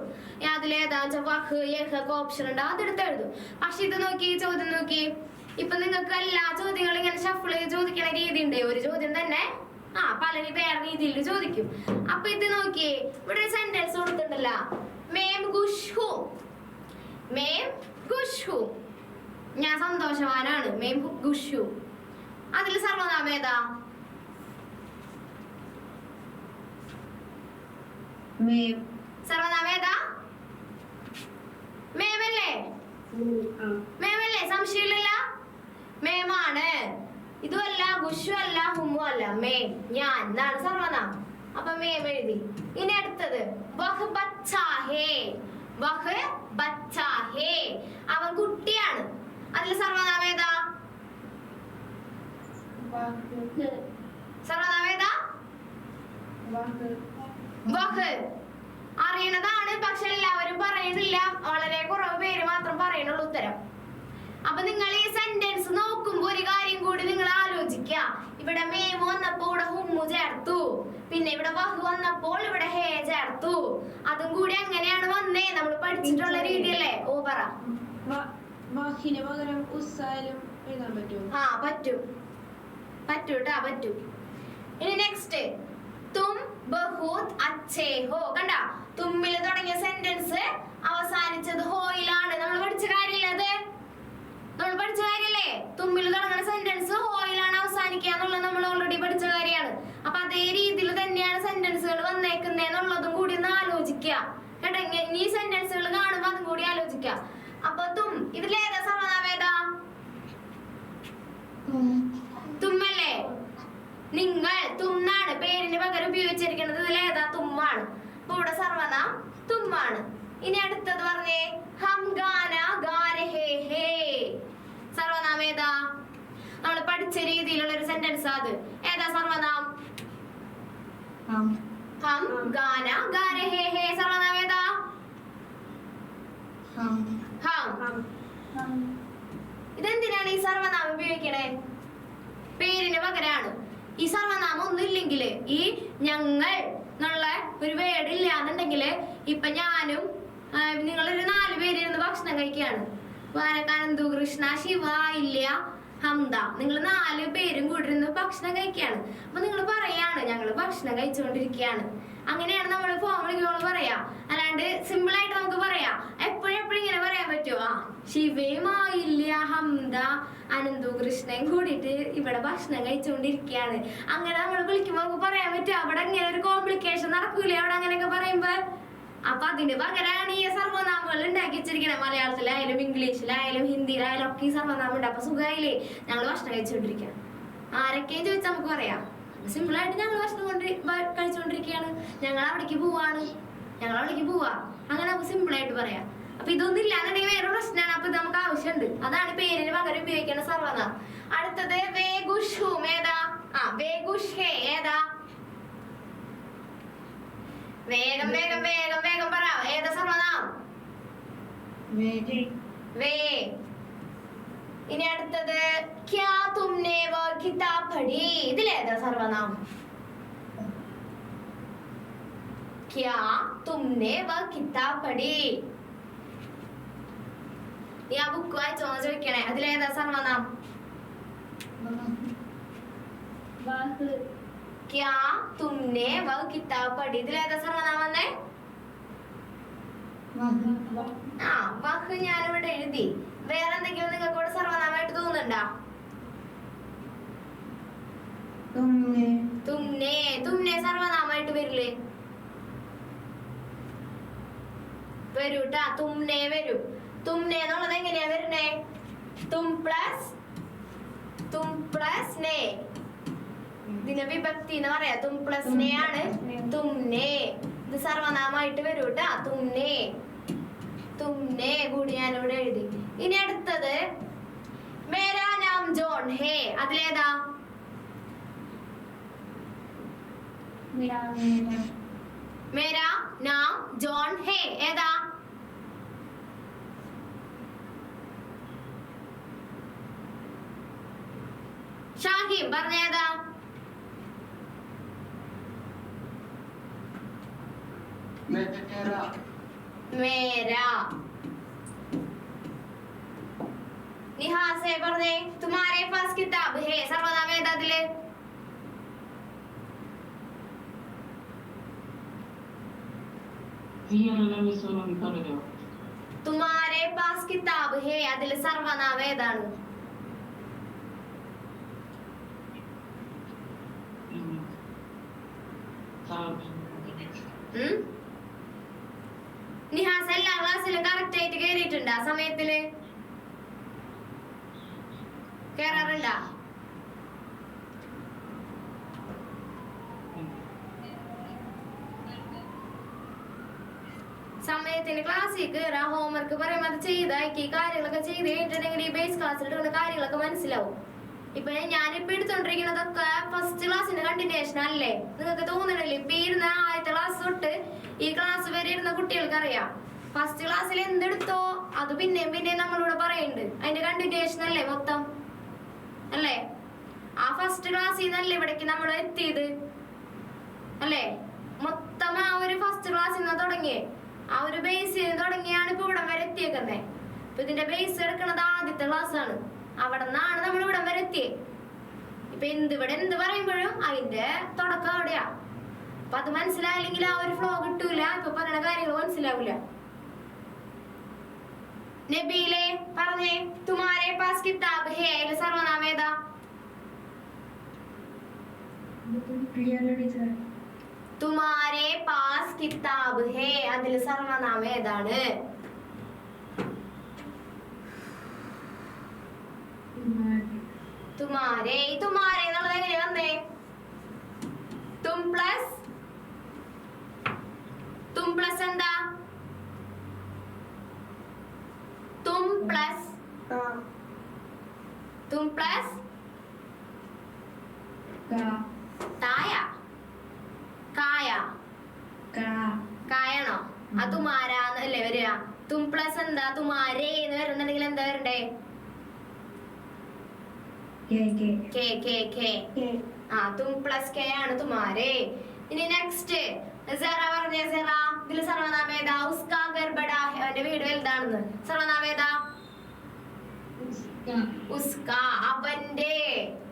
അതിലേതാ വഹ് യഹ് ഓപ്ഷൻ ഉണ്ട്, അതെടുത്തെഴുതും. പക്ഷെ ഇത് നോക്കി, ചോദ്യം നോക്കി. ഇപ്പൊ നിങ്ങൾക്ക് എല്ലാ ചോദ്യങ്ങളും ഇങ്ങനെ ഷഫിൾ ചെയ്ത് ചോദിക്കണ രീതി ഉണ്ട്. ഒരു ചോദ്യം തന്നെ പലരും വേറെ രീതിയിൽ ചോദിക്കും. അപ്പൊ ഇത് നോക്കിയേ, ഇവിടെ ഒരു സെന്റൻസ് കൊടുത്തിട്ടുണ്ടല്ലോ. മേം ഖുശ്ഹു. മേം ഖുശ്ഹു. ഞാൻ സന്തോഷവാനാണ്. മേം ഖുശ്ഹു. അതിൽ സർവനാമം ഏതാ? സർവനാമം ഏതാ? മേമല്ലേ? മേമല്ലേ? സംശയമില്ലല്ല? മേമാണ്. ഇതുമല്ല, ഗുഷു അല്ല, ഹുമു അല്ല, മേം, ഞാൻ എന്നാണ് സർവനാമം. അപ്പൊ മേം എഴുതി. ഇനി അടുത്തത് വഹ് ബച്ചാ ഹേ. വഹ് ബച്ചാ ഹേ, അവൻ കുട്ടിയാണ്. അതിൽ സർവനാമം ഏതാ? സർവനാമം ഏതാ? വഹ്. അറിയണതാണ്, പക്ഷെ എല്ലാവരും പറയണില്ല. വളരെ കുറവ് പേര് മാത്രം പറയണുള്ളൂ ഉത്തരം. അപ്പൊ നിങ്ങൾ ഈ സെന്റൻസ് നോക്കുമ്പോ ഒരു കാര്യം കൂടി നിങ്ങൾ ആലോചിക്കുക. ഇവിടെ മേമു വന്നപ്പോ ഇവിടെ ഹുമ്മു ചേർത്തു, പിന്നെ ഇവിടെ വഹു വന്നപ്പോൾ ഇവിടെ ഹേ ചേർത്തു. അതും കൂടി എങ്ങനെയാണ് വന്നേ? നമ്മൾ പഠിച്ചിട്ടുള്ള രീതിയല്ലേ? ഓ പറ. വാഹിന് പകരം ഉസ്സായാലും എഴുതാൻ പറ്റുമോ? ആ പറ്റും, പറ്റൂട്ടാ, പറ്റും. ഇനി നെക്സ്റ്റ് തും ബഹുത് അച്ഛേ ഹോ. കണ്ട, തുമ്മിൽ തുടങ്ങിയ സെന്റൻസ് അവസാനിച്ചത് ഹോയിലാണ്. നമ്മൾ പഠിച്ച കാര്യമില്ല അത്? നമ്മൾ പഠിച്ച കാര്യല്ലേ? തുമ്മിൽ തുടങ്ങുന്ന സെന്റൻസ് ഹോയിലാണ് അവസാനിക്കുക എന്നുള്ളത് നമ്മൾ ഓൾറെഡി പഠിച്ച കാര്യമാണ്. അപ്പൊ അതേ രീതിയിൽ തന്നെയാണ് സെന്റൻസുകൾ വന്നേക്കുന്നതെന്നുള്ളതും കൂടി ഒന്ന് ആലോചിക്കുക കേട്ടോ. ഈ സെന്റൻസുകൾ കാണുമ്പോ അതും കൂടി ആലോചിക്കുക. അപ്പൊ തും, ഇതിലേതാ സർവനാമം ഏതാ? തുമ്മല്ലേ? നിങ്ങൾ, തുമ്മാണ് പേരിന് പകരം ഉപയോഗിച്ചിരിക്കുന്നത്. ഇതിലേതാ? തുമ്മാണ്. അപ്പൊ ഇവിടെ സർവനാം തുമ്മാണ്. ഇനി അടുത്തത് പറഞ്ഞേ, ഹം ഗാന ഗാ രഹേ ഹേ. സർവനാമം ഏതാ? നമ്മൾ പഠിച്ച രീതിയിലുള്ള ഒരു സെന്റൻസ് അത്. ഏതാ സർവനാം? ഹം ഗാന ഗാ രഹേ ഹേ. സർവനാമം ഏതാ? ഹം. ഇതെന്തിനാണ് ഈ സർവനാമം ഉപയോഗിക്കണേ? പേരിന് പകരാണ്. ഈ സർവനാമം ഒന്നും ഇല്ലെങ്കിൽ, ഈ ഞങ്ങൾ എന്നുള്ള ഒരു വേർഡ് ഇല്ലാന്നുണ്ടെങ്കിൽ, ഇപ്പൊ ഞാനും നിങ്ങളൊരു 4 പേരിരുന്ന് ഭക്ഷണം കഴിക്കുകയാണ്. വാനക്കാനന്ദു, കൃഷ്ണ, ശിവ, ഇല്ല, ഹംദ, നിങ്ങൾ 4 പേരും കൂടി ഇരുന്ന് ഭക്ഷണം കഴിക്കുകയാണ്. അപ്പൊ നിങ്ങൾ പറയാണ് ഞങ്ങൾ ഭക്ഷണം കഴിച്ചുകൊണ്ടിരിക്കുകയാണ്. അങ്ങനെയാണ് നമ്മൾ ഫോമിലേക്ക് പറയാ. അല്ലാണ്ട് സിമ്പിൾ ആയിട്ട് നമുക്ക് പറയാം. എപ്പോഴും ഇങ്ങനെ പറയാൻ പറ്റുമോ? ശിവയും ആയില്ല, ഹംദ, അനന്തു, കൃഷ്ണയും കൂടിയിട്ട് ഇവിടെ ഭക്ഷണം കഴിച്ചുകൊണ്ടിരിക്കുകയാണ്. അങ്ങനെ നമ്മൾ വിളിക്കുമ്പോ നമുക്ക് പറയാൻ പറ്റും. അവിടെ ഇങ്ങനെ ഒരു കോംപ്ലിക്കേഷൻ നടക്കൂലേ അവിടെ അങ്ങനെയൊക്കെ പറയുമ്പോ? അപ്പൊ അതിന് പകരമാണ് ഈ സർവനാമങ്ങൾ ഉണ്ടാക്കി വെച്ചിരിക്കണേ. മലയാളത്തിലായാലും ഇംഗ്ലീഷിലായാലും ഹിന്ദിയിലായാലും ഒക്കെ ഈ സർവനാമം ഉണ്ട്. അപ്പൊ സുഖമായില്ലേ? ഞങ്ങൾ ഭക്ഷണം കഴിച്ചുകൊണ്ടിരിക്കുകയാണ്. ആരൊക്കെയും ചോദിച്ചാൽ നമുക്ക് പറയാം. സിമ്പിൾ ആയിട്ട് ഞങ്ങൾ ഭക്ഷണം കഴിച്ചുകൊണ്ടിരിക്കുകയാണ്, ഞങ്ങൾ അവിടേക്ക് പോവാണ്, ഞങ്ങൾ അവിടേക്ക് പോവാ. അങ്ങനെ നമുക്ക് സിമ്പിൾ ആയിട്ട് പറയാം. അപ്പൊ ഇതൊന്നും ഇല്ലാന്നുണ്ടെങ്കിൽ വേറെ പ്രശ്നമാണ്. അപ്പൊ ഇത് നമുക്ക് ആവശ്യമുണ്ട്. അതാണ് പേരിന് പകരം ഉപയോഗിക്കുന്ന സർവനാമം. അടുത്തത് വേഗുഷും. ഏതാ? വേഗുഷ് ഹേ. ഏതാ? വേഗം വേഗം വേഗം വേഗം പറ. ഏതാ സർവനാമം? വേ. ഇനി അടുത്തത് ക്യാ തുമ്നെ വ കിതാബ് പഠി. ഇതിലേതാ സർവനാമം? ക്യാ തുമ്നെ വ കിതാബ് പഠി. നീ ആ ബുക്ക് വായിച്ചോന്ന് ചോദിക്കണേ. അതിലേതാ സർവനാമം? ക്യാ തുമ്നെ വ കിതാബ് പഠി. ഇതിലേതാ സർവനാമം വന്നേ? വഹ് ഞാനിവിടെ എഴുതി. വേറെ എന്തെങ്കിലും നിങ്ങൾക്ക് ഇവിടെ സർവനാമമായിട്ട് തോന്നുന്നുണ്ടോ? തുമ്നെ. തുമ്നെ സർവനാമമായിട്ട് വരില്ലേ? വരൂട്ടാ, തുമ്നെ വരും. തുമ്നെ എന്നുള്ളത് എങ്ങനെയാ വരുന്നേ? തും പ്ലസ് നേ. ഇതിന് വിഭക്തി എന്ന് പറയാ. തും പ്ലസ് നേ ആണ് തുമ്നെ. ഇത് സർവനാമമായിട്ട് വരൂട്ടാ, തുമ്നെ. തുമ്നെ കൂടി ഞാനിവിടെ എഴുതി. ഇനി അടുത്തത് മേരാ നാം ജോൺ ഹേ. അതിലേതാ? മേരാ നാം ജോൺ ഹേ. ഏതാ? ഷാഹിം പറഞ്ഞേതാ? മേരാ. നിഹാസെ പറഞ്ഞേ തുമാരെ പാസ് കിതാബ് ഹേ. സർവനാമം ഏതാ അതില്? തുമാരെ പാസ് കിതാബ് ഹേ. അതില് സർവനാമം ഏതാണ്? നിഹാസ് എല്ലാ ക്ലാസ്സിലും കറക്റ്റ് ആയിട്ട് കേറിയിട്ടുണ്ടാ? സമയത്തില് കേറാറുണ്ടാ? സമയത്തിന് ക്ലാസ്സിൽ കയറാ, ഹോംവർക്ക് പറയുമ്പോ അത് ചെയ്താക്കി കാര്യങ്ങളൊക്കെ ചെയ്ത് കഴിഞ്ഞിട്ടുണ്ടെങ്കിൽ ഈ ബേസ് ക്ലാസ്സിൽ എടുക്കുന്ന കാര്യങ്ങളൊക്കെ മനസ്സിലാവും. ഇപ്പൊ ഞാനിപ്പോ എടുത്തോണ്ടിരിക്കുന്നതൊക്കെ ഫസ്റ്റ് ക്ലാസ്സിന്റെ കണ്ടിന്യൂഷൻ അല്ലേ? നിങ്ങൾക്ക് തോന്നണില്ലേ? ഇപ്പൊ ഇരുന്ന ആദ്യത്തെ ക്ലാസ് തൊട്ട് ഈ ക്ലാസ് വരെ ഇരുന്ന കുട്ടികൾക്ക് അറിയാം. ഫസ്റ്റ് ക്ലാസ്സിൽ എന്തെടുത്തോ അത് പിന്നെയും നമ്മളിവിടെ പറയുന്നുണ്ട്. അതിന്റെ കണ്ടിന്യൂഷൻ അല്ലേ മൊത്തം? അല്ലേ? ആ ഫസ്റ്റ് ക്ലാസ്സിൽ നിന്നല്ലേ ഇവിടേക്ക് നമ്മൾ എത്തിയത് അല്ലേ? മൊത്തം ആ ഒരു ഫസ്റ്റ് ക്ലാസ്സിൽ നിന്ന് തുടങ്ങിയേ, ആ ഒരു ബേസിൽ തുടങ്ങിയാണ് ഇപ്പൊ ഇവിടം വരെ എത്തിയേക്കുന്നേ. ഇപ്പൊ ഇതിന്റെ ബേസ് എടുക്കുന്നത് ആദ്യത്തെ ക്ലാസ് ആണ്. അവിടെ നിന്നാണ് നമ്മൾ ഇവിടം വരെ എത്തിയത്. ഇപ്പൊ ഇവിടെ എന്ത് പറയുമ്പോഴും അതിന്റെ തുടക്കം അവിടെയാ. അപ്പൊ അത് മനസ്സിലായില്ലെങ്കിൽ ആ ഒരു ഫ്ലോ കിട്ടൂല, ഇപ്പൊ പറയുന്ന കാര്യങ്ങൾ മനസ്സിലാവൂല. നബീലെ പറഞ്ഞേ, തുമാരെ പാസ് കിതാബ് ഹേ, അതിൽ സർവനാമം ഏതാ? തുമാരെ പാസ് കിതാബ് ഹേ, അതിൽ സർവനാമം ഏതാണ്? തുമാരെ. ഈ തുമാരെ എന്നുള്ളത് എങ്ങനെ വന്നേ? തും പ്ലസ് എന്താ? തും പ്ലസ് തായ കായ കായാണോ? ആ തുമാരാന്നല്ലേ വരിക. തും പ്ലസ് എന്താ? തുമാരേ എന്ന് വരുന്നുണ്ടെങ്കിൽ എന്താ വരണ്ടേ? ആ തും പ്ലസ് കെ ആണ് തുമാരേ. ഇനി നെക്സ്റ്റ് സെറ പറഞ്ഞേ. സെറ ഇതിൽ സർവനാമം ഏതാ? ഉസ്കാ ഘർ ബഡാ ഹൈ, അവന്റെ വീട് വലുതാണെന്ന്. സർവനാമം ഏതാ? ഉസ്കാ, അവന്റെ.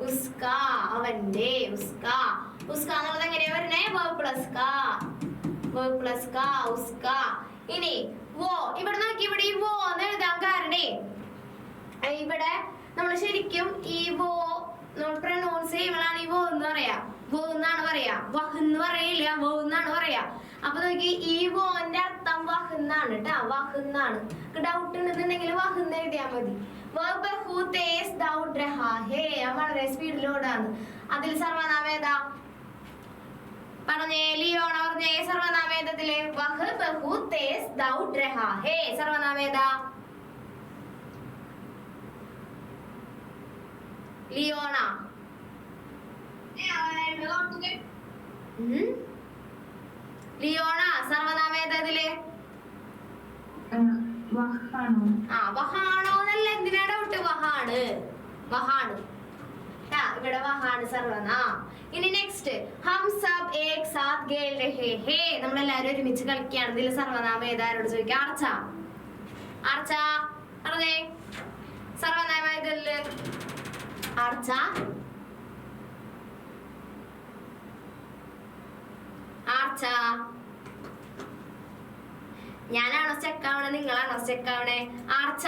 ഉസ്കാ, അവന്റെ. ഉസ്കാ. ഉസ്കാ എന്നുള്ളത് എങ്ങനെയാ വരണേ? വേർബ് പ്ലസ് കാ, ഉസ്കാ. ഇനി വോ, ഇവിടെ നോക്കി, ഇവിടെ ഈ വോ എന്ന് എഴുതാൻ കാരണേ ഇവിടെ നമ്മൾ ശരിക്കും ഈ വോ നമ്മൾ പ്രൊനൗൺസ് ചെയ്യുമ്പോഴാണ് ഈ വോ എന്ന് പറയാ. വോ എന്നാണ് പറയാ, വഹ് എന്ന് പറയില്ല, വോ എന്നാണ് പറയാ. അപ്പൊ നോക്കി, ഈ വോന്റെ അർത്ഥം വഹ് എന്നാണ് കേട്ടാ, വഹ് എന്നാണ്. ഡൗട്ട് ഉണ്ടെന്നുണ്ടെങ്കിൽ വഹ് എന്ന് എഴുതിയാ മതി. വളരെ സ്പീഡിലോടാണ്. അതിൽ സർവനാമം ഏതാ? പറഞ്ഞേ ലിയോണ പറഞ്ഞേ. സർവനാമം ഏതത്തില്? വഹ് ബഹു തേസ് ദൗഡ് രഹാ ഹേ. സർവനാമം ഏതാ? ലിയോണ. ലിയോണ സർവനാമം ഏതതില്? ആ വഹാണോ എന്നല്ല, എന്തിനാ ഡൗട്ട്? വഹാണ്, വഹാണ്. ഇവിടെ വഹാണ് സർവനാം. ഇനി നെക്സ്റ്റ് ഹം സബ് ഏക് സാത്ത് ഖേൽ രഹേ ഹേ, നമ്മളെല്ലാരും ഒരുമിച്ച് കളിക്കുകയാണ്. ഇതിൽ സർവനാമം ഏതാരോട് ചോദിക്കാം? അർച്ച. അർച്ച പറഞ്ഞേ. സർവനാമം ഏതല്ലേ? അർച്ച. അർച്ച. ഞാനാണോ ചെക്കാവണേ? നിങ്ങളാണോ ചെക്കാവണേ? അർച്ച.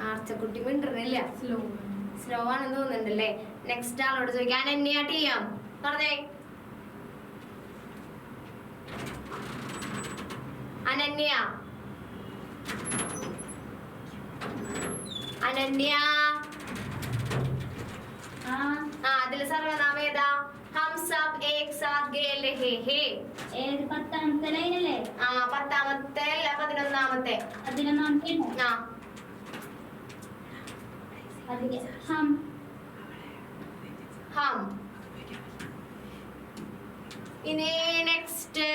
ആർച്ചക്കുട്ടി മിണ്ടറില്ല, സ്ലോ ആണെന്ന് തോന്നുന്നുണ്ടല്ലേ. നെക്സ്റ്റ് ആളോട് ചോദിക്കാം. അനന്യ ടിയം പറഞ്ഞേ. അനന്യ. അനന്യ. അതിൽ സർവനാമം ഏതാ? ഹം സബ് ഏക് സാത്ത് ഖേൽ രഹേ ഹേ. പത്താമത്തെ ലൈനല്ലേ? ആ പത്താമത്തെ അല്ല, 11ാമത്തെ. 11ാമത്തെ. ആ ഹം. ഹം. ഇനി നെക്സ്റ്റ്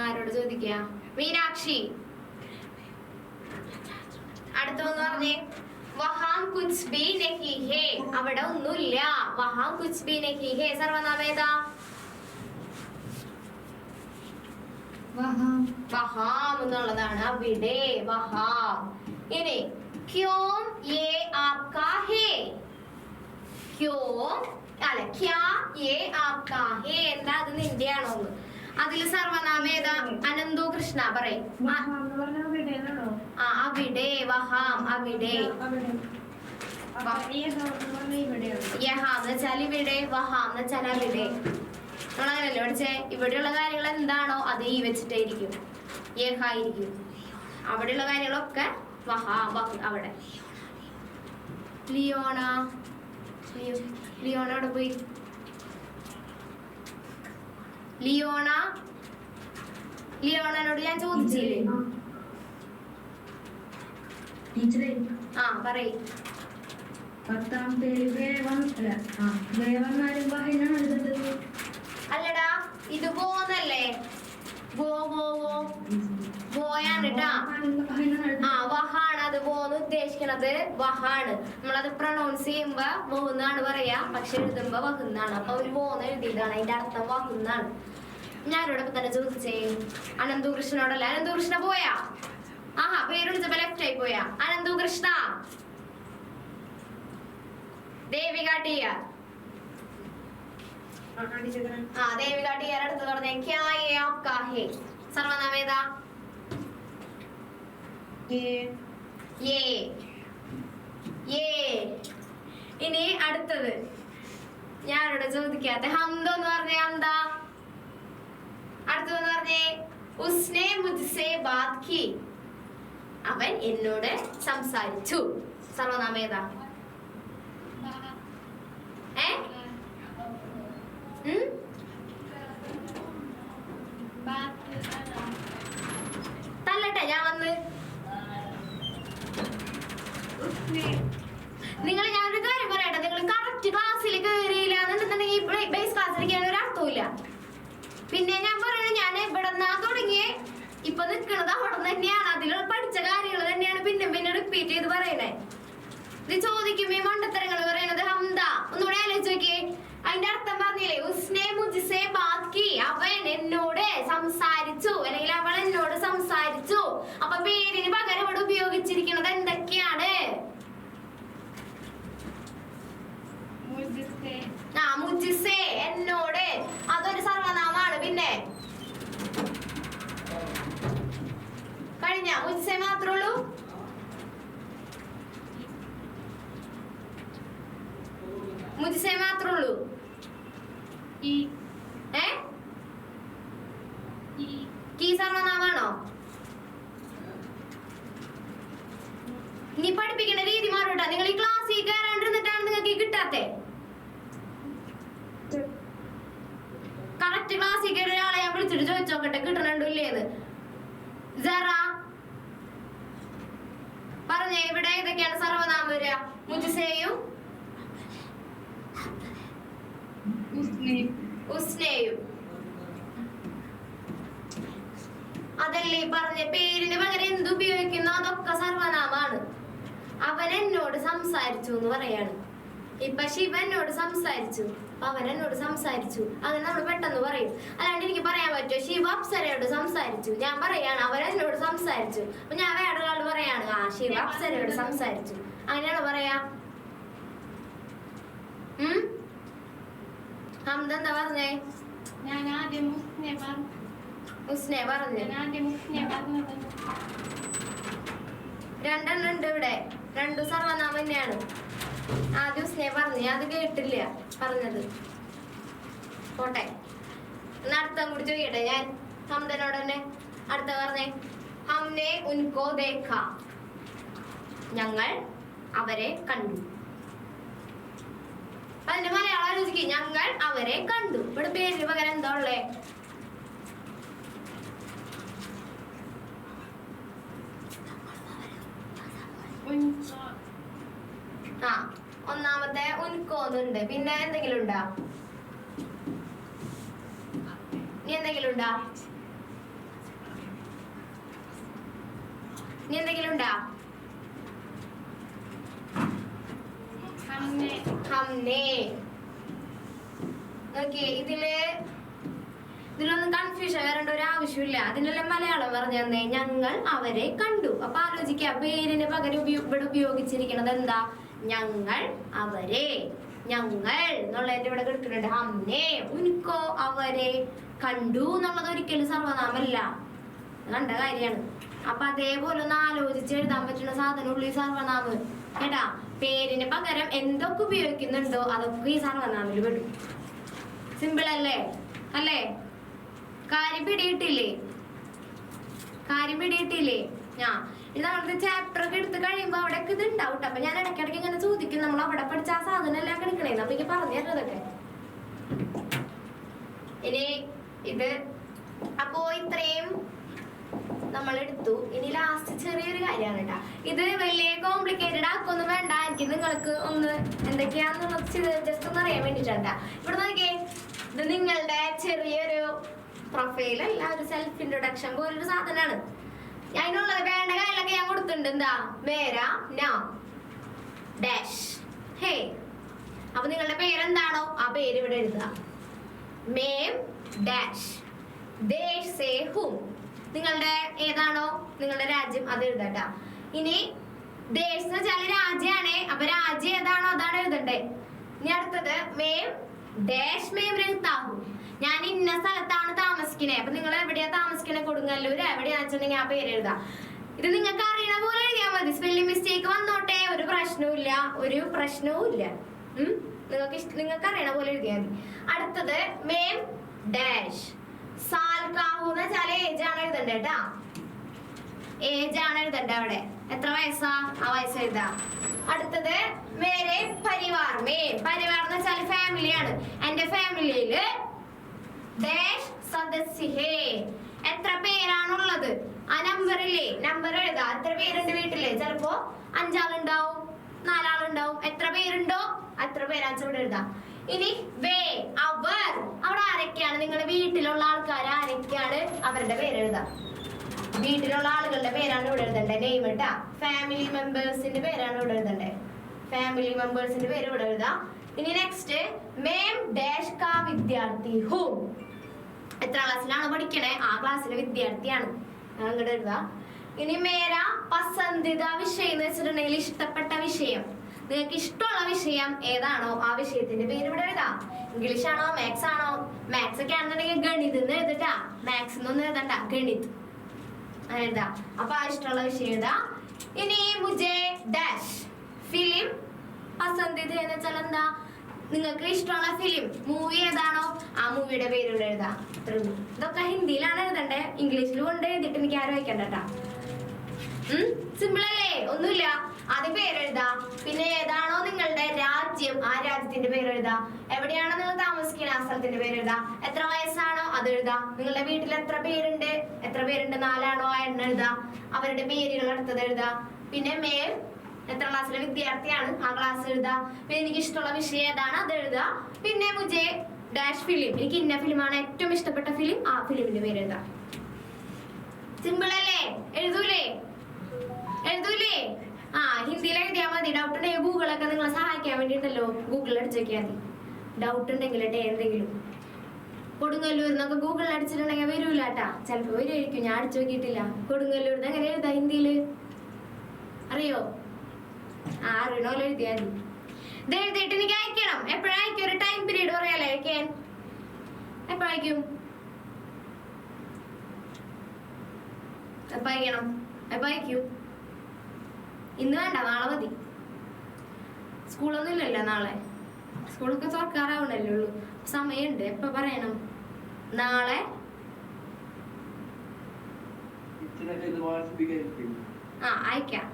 ആരോട് ചോദിക്കുക? മീനാക്ഷി. അടുത്തൊന്ന് പറഞ്ഞേ. വഹാം കുച്ച് ബി നഹി ഹേ, അവിടെ ഒന്നുമില്ല. വഹാം കുച്ച് ബി നഹി ഹേ. സർവനാമം ഏതാ? വഹാം എന്നുള്ളതാണ്. അവിടെ വഹാം. ഇനി ക്യോം യേ ആപ്കാ ഹേ. ക്യോം അല്ല, ക്യാ യേ ആപ്കാ ഹേ, എന്താ അത് നിന്റെയാണോ? അതില് സർവനാമം ഏതാ? അനന്തു കൃഷ്ണ പറയും. ആ അവിടെ. വഹാം അവിടെ. യഹ എന്ന് വെച്ചാൽ ഇവിടെ, വഹ എന്ന് വെച്ചാൽ അവിടെ. നമ്മളങ്ങനല്ലേ പഠിച്ചേ? ഇവിടെയുള്ള കാര്യങ്ങൾ എന്താണോ അത് ഈ വെച്ചിട്ടായിരിക്കും, യഹ ആയിരിക്കും. അവിടെയുള്ള കാര്യങ്ങളൊക്കെ വഹ, വഹ് അവിടെ. ലിയോണ, ലിയോണ അവിടെ പോയി. ലിയോണനോട് ഞാൻ ചോദിച്ചില്ലേ? ടീച്ചറെ ആ പറയ്. 10ാം പേര് വേവന്നാലും വായനാണ് എഴുതേണ്ടത്. അല്ലടാ, ഇത് പോന്നല്ലേ? പോയാണ് ട്ടാ. ആ വഹാണ്, അത് പോന്ന് ഉദ്ദേശിക്കണത് വഹാണ്. നമ്മളത് പ്രൊണൗൺസ് ചെയ്യുമ്പോ വഹുന്നാണ് പറയാ, പക്ഷെ എഴുതുമ്പോ വഹുന്നാണ്. അപ്പൊ ഒരു പോന്ന് എഴുതിയതാണ്, അതിന്റെ അർത്ഥം വഹുന്നാണ്. ഞാനോടൊപ്പം തന്നെ ചോദിച്ചേ, അനന്തുകൃഷ്ണനോടല്ല. അനന്തുകൃഷ്ണ പോയാ? ആഹാ, പേര് വിളിച്ചപ്പോ ലെഫ്റ്റ് ആയി പോയാ. അനന്തുകൃഷ്ണ, ദേവിക ടിയർ. ആ ദേവിക ടിയർ അടുത്ത് പറഞ്ഞേ. ക്യാ യേ ആപ്കാ ഹേ? സർവനാമം ഏതാ? യേ. ഇനി അടുത്തത് ഞാനോട് ചോദിക്കാത്ത ഹംദ എന്ന് പറഞ്ഞേ. ഹംദ അടുത്തതെന്ന് പറഞ്ഞേ. ഉസ്നെ മുജ്സെ ബാത് കി. അവൻ എന്നോട് സംസാരിച്ചു. സർവനാമം ഏതാ? തല്ലട്ടെ ഞാൻ വന്ന്. നിങ്ങൾ ഞാനൊരു കാര്യം പറയട്ടെ, നിങ്ങൾ കറക്റ്റ് ക്ലാസ്സിൽ കയറിയില്ല എന്നുണ്ടെന്നുണ്ടെങ്കിൽ ബേസ് ക്ലാസ്സിലേക്ക് ഒരു അർത്ഥമില്ല. പിന്നെ ഞാൻ പറയണ, ഞാൻ ഇവിടെ നിന്നാ തുടങ്ങിയേ ഇപ്പൊ നിൽക്കണത് അവിടെ തന്നെയാണ്. അതിലുള്ള പഠിച്ച കാര്യങ്ങൾ തന്നെയാണ് പിന്നെ പിന്നെ റിപ്പീറ്റ് ചെയ്ത് പറയണേ. ഇത് ചോദിക്കുമ്പോ മണ്ടത്തരങ്ങൾ പറയണത്. ഹംദ ഒന്നുകൂടെ ആലോചിച്ച് നോക്കിയേ. അതിന്റെ അർത്ഥം പറഞ്ഞില്ലേ? ഉസ്നെ മുജ്സെ ബാത് കി. അവൻ എന്നോട് സംസാരിച്ചു, അല്ലെങ്കിൽ അവൾ എന്നോട് സംസാരിച്ചു. അപ്പൊ പേരിന് പകരം ഇവിടെ ഉപയോഗിച്ചിരിക്കുന്നത് എന്തൊക്കെയാണ്? മുജ്സെ, എന്നോട്. അതൊരു സർവനാമാണ്. പിന്നെ കഴിഞ്ഞ മുജ്സെ മാത്രമേ ഉള്ളൂ. മുജ്സെ മാത്രമേ ഉള്ളൂ. കീ സർവനാമാണോ? നീ പഠിപ്പിക്കുന്ന രീതി മാറൂട്ടാ. നിങ്ങൾ ഈ ക്ലാസ്സിൽ കയറാണ്ടിരുന്നിട്ടാണ് നിങ്ങൾക്ക് ഈ കിട്ടാത്തെ. കറക്റ്റ് ക്ലാസ്സിൽ കയറിയ ഒരാളെ ഞാൻ വിളിച്ചിട്ട് ചോദിച്ചോക്കട്ടെ കിട്ടണുണ്ടോ ഇല്ലേന്ന്. ജറ പറഞ്ഞേ, ഇവിടെ ഏതൊക്കെയാണ് സർവനാമം വരിക? മുജ്സെയും ഉസ്നെയും. അതല്ലേ പറഞ്ഞ പേരിന് പകരം എന്ത് ഉപയോഗിക്കുന്നു അതൊക്കെ സർവനാമാണ്. അവൻ എന്നോട് സംസാരിച്ചു എന്ന് പറയാണ്. ഇപ്പൊ ശിവ എന്നോട് സംസാരിച്ചു, അവൻ എന്നോട് സംസാരിച്ചു. അത് നമ്മൾ പെട്ടെന്ന് പറയും. അല്ലാണ്ട് എനിക്ക് പറയാൻ പറ്റുമോ? ശിവ അപ്സരയോട് സംസാരിച്ചു. ഞാൻ പറയാണ് അവൻ എന്നോട് സംസാരിച്ചു. അപ്പൊ ഞാൻ വേറൊരാൾ പറയാണ് ആ ശിവ അപ്സരയോട് സംസാരിച്ചു. അങ്ങനെയാണോ പറയാ? ഹംദ എന്താ പറഞ്ഞേ? ഞാൻ ആദ്യം ഉസ്നെ പറഞ്ഞു. രണ്ടെണ്ണം ഉണ്ട് ഇവിടെ, രണ്ടും സർവനാമം തന്നെയാണ്. ആദ്യം ഉസ്നെ പറഞ്ഞു, അത് കേട്ടില്ല പറഞ്ഞത്. പോട്ടെ, അടുത്ത കൂടി ചോദിക്കട്ടെ ഞാൻ ഹംദനോട് തന്നെ. അടുത്ത പറഞ്ഞേ. ഹംനെ ഉൻകോ ദേഖ. ഞങ്ങൾ അവരെ കണ്ടു. അതിന്റെ മലയാളം ആലോചിക്കും. ഞങ്ങൾ അവരെ കണ്ടു. ഇവിടെ പേരിന് പകരം എന്താ ഉള്ളേ? ആ ഒന്നാമത്തെ ഉൻകോന്നുണ്ട്. പിന്നെ എന്തെങ്കിലും ഉണ്ടോ? നീ എന്തെങ്കിലും ഉണ്ടോ? നീ എന്തെങ്കിലും ഉണ്ടോ? ഹംനെ. നോക്കിയേ, ഇതിലൊന്നും കൺഫ്യൂഷൻ വരേണ്ട ഒരു ആവശ്യമില്ല. അതിനെല്ലാം മലയാളം പറഞ്ഞു തന്നെ. ഞങ്ങൾ അവരെ കണ്ടു. അപ്പൊ ആലോചിക്കുക, പേരിന് പകരം ഇവിടെ ഉപയോഗിച്ചിരിക്കുന്നത് എന്താ? ഞങ്ങൾ അവരെ. ഞങ്ങൾ എന്നുള്ളതിന്റെ ഇവിടെ കിടക്കുന്നുണ്ട് ഹംനെ. ഉൻകോ അവരെ കണ്ടു എന്നുള്ളത് ഒരിക്കലും സർവനാമല്ല, കണ്ട കാര്യമാണ്. അപ്പൊ അതേപോലെ ഒന്ന് ആലോചിച്ച് എഴുതാൻ പറ്റുന്ന സാധനം ഉള്ളി സർവനാമം കേട്ടാ. പേരിന് പകരം എന്തൊക്കെ ഉപയോഗിക്കുന്നുണ്ടോ അതൊക്കെ ഈ സർവനാമിൽ പെടും. സിമ്പിൾ അല്ലേ? അല്ലേ? കാര്യം പിടിയിട്ടില്ലേ? ഇത് നമ്മളത്തെ ചാപ്റ്റർ ഒക്കെ എടുത്ത് കഴിയുമ്പോ അവിടെ ഇത് ഉണ്ടാവും. അപ്പൊ ഞാൻ ഇടയ്ക്കിടയ്ക്ക് ഇങ്ങനെ ചോദിക്കും, നമ്മൾ അവിടെ പഠിച്ച ആ സാധനം എല്ലാം എടുക്കണേ, നമ്മൾക്ക് പറഞ്ഞു തരുന്നതൊക്കെ. ഇനി ഇത് അപ്പോ ഇത്രയും നമ്മൾ എടുത്തു. ഇനി ലാസ്റ്റ് ചെറിയൊരു കാര്യമാണ് കേട്ടാ. ഇത് വലിയ കോംപ്ലിക്കേറ്റഡ് ആക്കൊന്നും വേണ്ട. എനിക്ക് നിങ്ങൾക്ക് ഒന്ന് എന്തൊക്കെയാന്നുള്ളത് ജസ്റ്റ് ഒന്ന് അറിയാൻ വേണ്ടിട്ടാ. ഇവിടെ നോക്കിയേ, ഇത് നിങ്ങളുടെ ചെറിയൊരു പ്രൊഫൈൽ അല്ല, ഒരു സെൽഫ് ഇൻട്രൊഡക്ഷൻ പോലൊരു സാധനമാണ്. അതിനുള്ളത് വേണ്ട കാര്യങ്ങളൊക്കെ ഞാൻ കൊടുത്തിട്ടുണ്ട്. എന്താ? മേര നാം ഡാഷ് ഹേ. അപ്പൊ നിങ്ങളുടെ പേരെന്താണോ ആ പേര് ഇവിടെ എഴുതുക. മേം ഡാഷ് ദേശ് സേ ഹും. നിങ്ങളുടെ ഏതാണോ നിങ്ങളുടെ രാജ്യം അത് എഴുതട്ടാ. ഇനി ദേശ് എന്ന് വെച്ചാൽ രാജ്യമാണ്. അപ്പൊ രാജ്യം ഏതാണോ അതാണ് എഴുതണ്ടേ. ഇനി അടുത്തത് മേം ഡാഷ് മേം രഹ്താഹു. ഞാൻ ഇന്ന സ്ഥലത്താണ് താമസിക്കണേ. അപ്പൊ നിങ്ങൾ എവിടെയാ താമസിക്കണേ, കൊടുങ്ങല്ലൂർ എവിടെയാ വെച്ചിട്ടുണ്ടെങ്കിൽ ആ പേര് എഴുതാം. ഇത് നിങ്ങൾക്ക് അറിയണ പോലെ എഴുതിയാൽ മതി. സ്പെല്ലിംഗ് മിസ്റ്റേക്ക് വന്നോട്ടെ, ഒരു പ്രശ്നവും ഇല്ല. നിങ്ങൾക്ക് അറിയണ പോലെ എഴുതിയാൽ മതി. അടുത്തത് മേം ഡാഷ് സാൽക്കാഹു എന്ന് വെച്ചാൽ ഏജ് ആണ് എഴുതണ്ടേ കേട്ടാ. ഏജ് ആണ് എഴുതണ്ടേ. അവിടെ എത്ര വയസ്സാ ആ വയസ്സ് എഴുതാ. അടുത്തത് മേരെ പരിവാർ. പരിവാർ എന്ന് വെച്ചാൽ ഫാമിലിയാണ്. എന്റെ ഫാമിലിയില് ഡാഷ് സദസ്യ ഹേ. എത്ര പേരാണുള്ളത് ആ നമ്പറില്ലേ, നമ്പർ എഴുതാ. എത്ര പേരുണ്ട് വീട്ടില്? ചിലപ്പോ 5 ആളുണ്ടാവും, 4 ആളുണ്ടാവും. എത്ര പേരുണ്ടോ അത്ര പേരാണെന്ന് ഇവിടെ എഴുതാം. ഇനി വേ അവർ, അവിടെ ആരൊക്കെയാണ് നിങ്ങളുടെ വീട്ടിലുള്ള ആൾക്കാർ ആരൊക്കെയാണ് അവരുടെ പേര് എഴുതാം. വീട്ടിലുള്ള ആളുകളുടെ പേരാണ് ഇവിടെ എഴുതണ്ടേ. നെയിം ഇട്ടാ. ഫാമിലി മെമ്പേഴ്സിന്റെ പേരാണ് ഇവിടെ എഴുതണ്ടേ. ഫാമിലി മെമ്പേഴ്സിന്റെ പേര് ഇവിടെ എഴുതാം. ഇനി നെക്സ്റ്റ് മേം ഡാഷ് കാ വിദ്യാർത്ഥി ഹൂം. എത്ര ക്ലാസ്സിലാണ് പഠിക്കണേ ആ ക്ലാസ്സിലെ വിദ്യാർത്ഥിയാണ് അങ്ങോട്ട് എഴുതാ. ഇനി മേര പസന്ദിത വിഷയം എന്ന് വെച്ചിട്ടുണ്ടെങ്കിൽ ഇഷ്ടപ്പെട്ട വിഷയം. നിങ്ങൾക്ക് ഇഷ്ടമുള്ള വിഷയം ഏതാണോ ആ വിഷയത്തിന്റെ പേര് ഇവിടെ എഴുതാം. ഇംഗ്ലീഷ് ആണോ മാത്സ് ആണോ? മാത്സ് ഒക്കെ ആണെന്നുണ്ടെങ്കിൽ ഗണിത് എന്ന് എഴുതട്ടാ. മാത്സ് എന്നൊന്നും എഴുതണ്ട, ഗണിത് എഴുതാ. അപ്പൊ ആ ഇഷ്ടമുള്ള വിഷയം എഴുതാ. ഇനി മുജെ ഡാഷ് ഫിലിം പസന്ദിത എന്ന് വെച്ചാൽ എന്താ, നിങ്ങൾക്ക് ഇഷ്ടമുള്ള ഫിലിം മൂവി ഏതാണോ ആ മൂവിയുടെ പേര് ഇവിടെ എഴുതാം. ഇതൊക്കെ ഹിന്ദിയിലാണ് എഴുതണ്ടേ. ഇംഗ്ലീഷിൽ കൊണ്ട് എഴുതിട്ട് എനിക്ക് ആരും വായിക്കണ്ടട്ടാ. സിമ്പിൾ അല്ലേ? ഒന്നുമില്ല. ആദ്യം പേരെഴുതാ. പിന്നെ ഏതാണോ നിങ്ങളുടെ രാജ്യം ആ രാജ്യത്തിന്റെ പേര് എഴുതാ. എവിടെയാണോ നിങ്ങൾ താമസിക്കുന്നത് ആ സ്ഥലത്തിന്റെ പേര് എഴുതാ. എത്ര വയസ്സാണോ അത് എഴുതാ. നിങ്ങളുടെ വീട്ടിൽ എത്ര പേരുണ്ട് 4 ആണോ ആ എണ്ണം എഴുതാ. അവരുടെ പേരുകൾ അടുത്തത് എഴുതാ. പിന്നെ മേൽ എത്ര ക്ലാസ്സിലെ വിദ്യാർത്ഥിയാണ് ആ ക്ലാസ് എഴുതാ. പിന്നെ എനിക്ക് ഇഷ്ടമുള്ള വിഷയം ഏതാണ് അത് എഴുതാ. പിന്നെ മുജെ ഡാഷ് ഫിലിം, എനിക്ക് ഇന്ന ഫിലിമാണ് ഏറ്റവും ഇഷ്ടപ്പെട്ട ഫിലിം ആ ഫിലിമിന്റെ പേര് എഴുതാ. സിമ്പിൾ അല്ലേ? എഴുതൂലേ? ആ ഹിന്ദിയിൽ എഴുതിയാൽ മതി. ഡൗട്ട് ഉണ്ടെങ്കിൽ ഗൂഗിളൊക്കെ നിങ്ങളെ സഹായിക്കാൻ വേണ്ടിട്ടല്ലോ ഗൂഗിളിൽ അടിച്ചു നോക്കിയാൽ മതി. ഡൗട്ട് ഉണ്ടെങ്കിലട്ടെ എന്തെങ്കിലും കൊടുങ്ങല്ലൂർ എന്നൊക്കെ ഗൂഗിളിൽ അടിച്ചിട്ടുണ്ടെങ്കിൽ വരൂലാട്ടാ. ചിലപ്പോൾ വരുമായിരിക്കും, ഞാൻ അടിച്ചു നോക്കിയിട്ടില്ല. കൊടുങ്ങല്ലൂർ എങ്ങനെ എഴുതാ ഹിന്ദിയില് അറിയോ? അറിയണോല്ലോ എഴുതിയാൽ മതി. ഇത് എഴുതിയിട്ട് എനിക്ക് അയക്കണം. എപ്പോഴയക്കും? ഒരു ടൈം പീരീഡ് പറയാലേ അയക്കാൻ. എപ്പോഴയക്കും? എപ്പോ അയക്കണം? എപ്പോ അയക്കും? ഇന്ന് വേണ്ട, നാളെ മതി. സ്കൂളൊന്നും ഇല്ലല്ലോ നാളെ. സ്കൂളൊക്കെ തുറക്കാറാവണല്ലേ ഉള്ളൂ. സമയമുണ്ട്. എപ്പോ പറയണം? നാളെ അയക്കാം.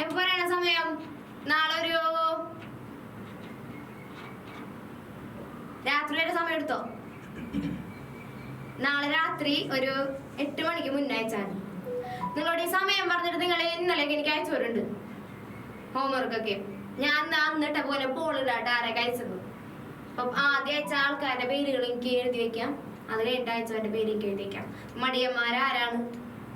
എപ്പോ പറയണ സമയം? നാളെ ഒരു രാത്രി ഒരു സമയം എടുത്തോ. നാളെ രാത്രി ഒരു 8 മണിക്ക് മുന്നേ അയച്ചാൽ നിങ്ങളോട് ഈ സമയം പറഞ്ഞിട്ട് നിങ്ങൾ ഇന്നലേക്ക് എനിക്ക് അയച്ചു വരുന്നുണ്ട് ഹോംവർക്കൊക്കെ. ഞാൻ അന്നിട്ട പോലെ പോളിടാട്ട് ആരൊക്കെ അയച്ചത്. അപ്പം ആദ്യം അയച്ച ആൾക്കാരുടെ പേരുകൾ എനിക്ക് എഴുതി വെക്കാം. അത് കഴിഞ്ഞിട്ട് അയച്ചവരുടെ പേര് എനിക്ക് എഴുതി വെക്കാം. മടിയന്മാരാരാണ്,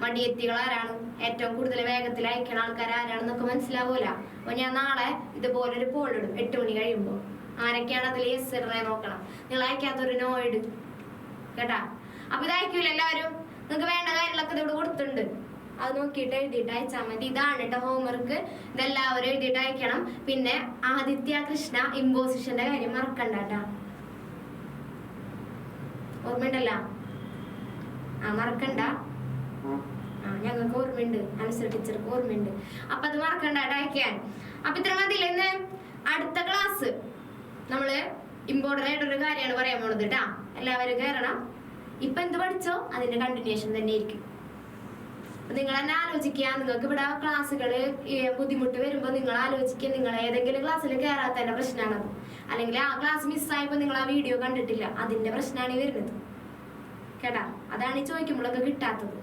മടിയെത്തികൾ ആരാണ്, ഏറ്റവും കൂടുതൽ വേഗത്തിൽ അയക്കണ ആൾക്കാർ ആരാണെന്നൊക്കെ മനസ്സിലാവൂല. അപ്പൊ ഞാൻ നാളെ ഇതുപോലൊരു പോളിടും 8 മണി കഴിയുമ്പോൾ. ആരൊക്കെയാണ് അതിൽ യെസ് ഇടണേ നോക്കണം. നിങ്ങൾ അയക്കാത്തൊരു നോ ഇട് കേട്ടാ. അപ്പൊ ഇത് അയക്കൂല എല്ലാവരും. നിങ്ങൾക്ക് വേണ്ട കാര്യങ്ങളൊക്കെ ഇതിവിടെ കൊടുത്തിട്ടുണ്ട്. അത് നോക്കിയിട്ട് എഴുതിയിട്ട് അയച്ചാൽ മതി. ഇതാണ് കേട്ടോ ഹോംവർക്ക്. ഇതെല്ലാവരും എഴുതിയിട്ട് അയക്കണം. പിന്നെ ആദിത്യ കൃഷ്ണ ഇമ്പോസിഷന്റെ കാര്യം മറക്കണ്ട കേട്ടാ. ഓർമ്മയുണ്ടല്ല? മറക്കണ്ട. ഞങ്ങൾക്ക് ഓർമ്മയുണ്ട്, അനുസരിച്ച് ടീച്ചർക്ക് ഓർമ്മയുണ്ട്. അപ്പൊ അത് മറക്കണ്ട അയക്കാൻ. അപ്പൊ ഇത്ര മതിയില്ലേ ഇന്ന്? അടുത്ത ക്ലാസ് നമ്മള് ഇമ്പോർട്ടന്റ് ആയിട്ടൊരു കാര്യമാണ് പറയാൻ പോണത് കേട്ടാ. എല്ലാവരും കയറണം. ഇപ്പൊ എന്ത് പഠിച്ചോ അതിന്റെ കണ്ടിന്യൂഷൻ തന്നെ ആയിരിക്കും. നിങ്ങൾ തന്നെ ആലോചിക്കുക. നിങ്ങൾക്ക് ഇവിടെ ക്ലാസ്സുകള് ബുദ്ധിമുട്ട് വരുമ്പോ നിങ്ങൾ ആലോചിക്കുക, നിങ്ങൾ ഏതെങ്കിലും ക്ലാസ്സിൽ കയറാത്തതിന്റെ പ്രശ്നമാണത്. അല്ലെങ്കിൽ ആ ക്ലാസ് മിസ്സായപ്പോ നിങ്ങൾ ആ വീഡിയോ കണ്ടിട്ടില്ല, അതിന്റെ പ്രശ്നമാണ് ഈ വരുന്നത് കേട്ടാ. അതാണ് ഈ ചോദിക്കുമ്പോഴൊക്കെ കിട്ടാത്തത്.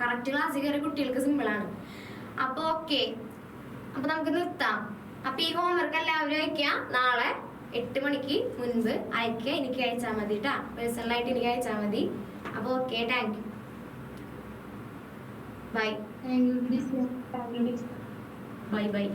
കറക്റ്റ് ക്ലാസ്സിൽ കയറിയ കുട്ടികൾക്ക് സിമ്പിൾ ആണ്. അപ്പൊ ഓക്കെ, അപ്പൊ നമുക്ക് നിർത്താം. അപ്പൊ ഈ ഹോംവർക്ക് എല്ലാവരും അയക്കുക. നാളെ 8 മണിക്ക് മുൻപ് അയക്കുക. എനിക്ക് അയച്ചാൽ മതി കേട്ടാ, പേഴ്സണലായിട്ട് എനിക്ക് അയച്ചാൽ മതി. അപ്പൊ okay, thank you, bye. Thank you teacher. Bye by.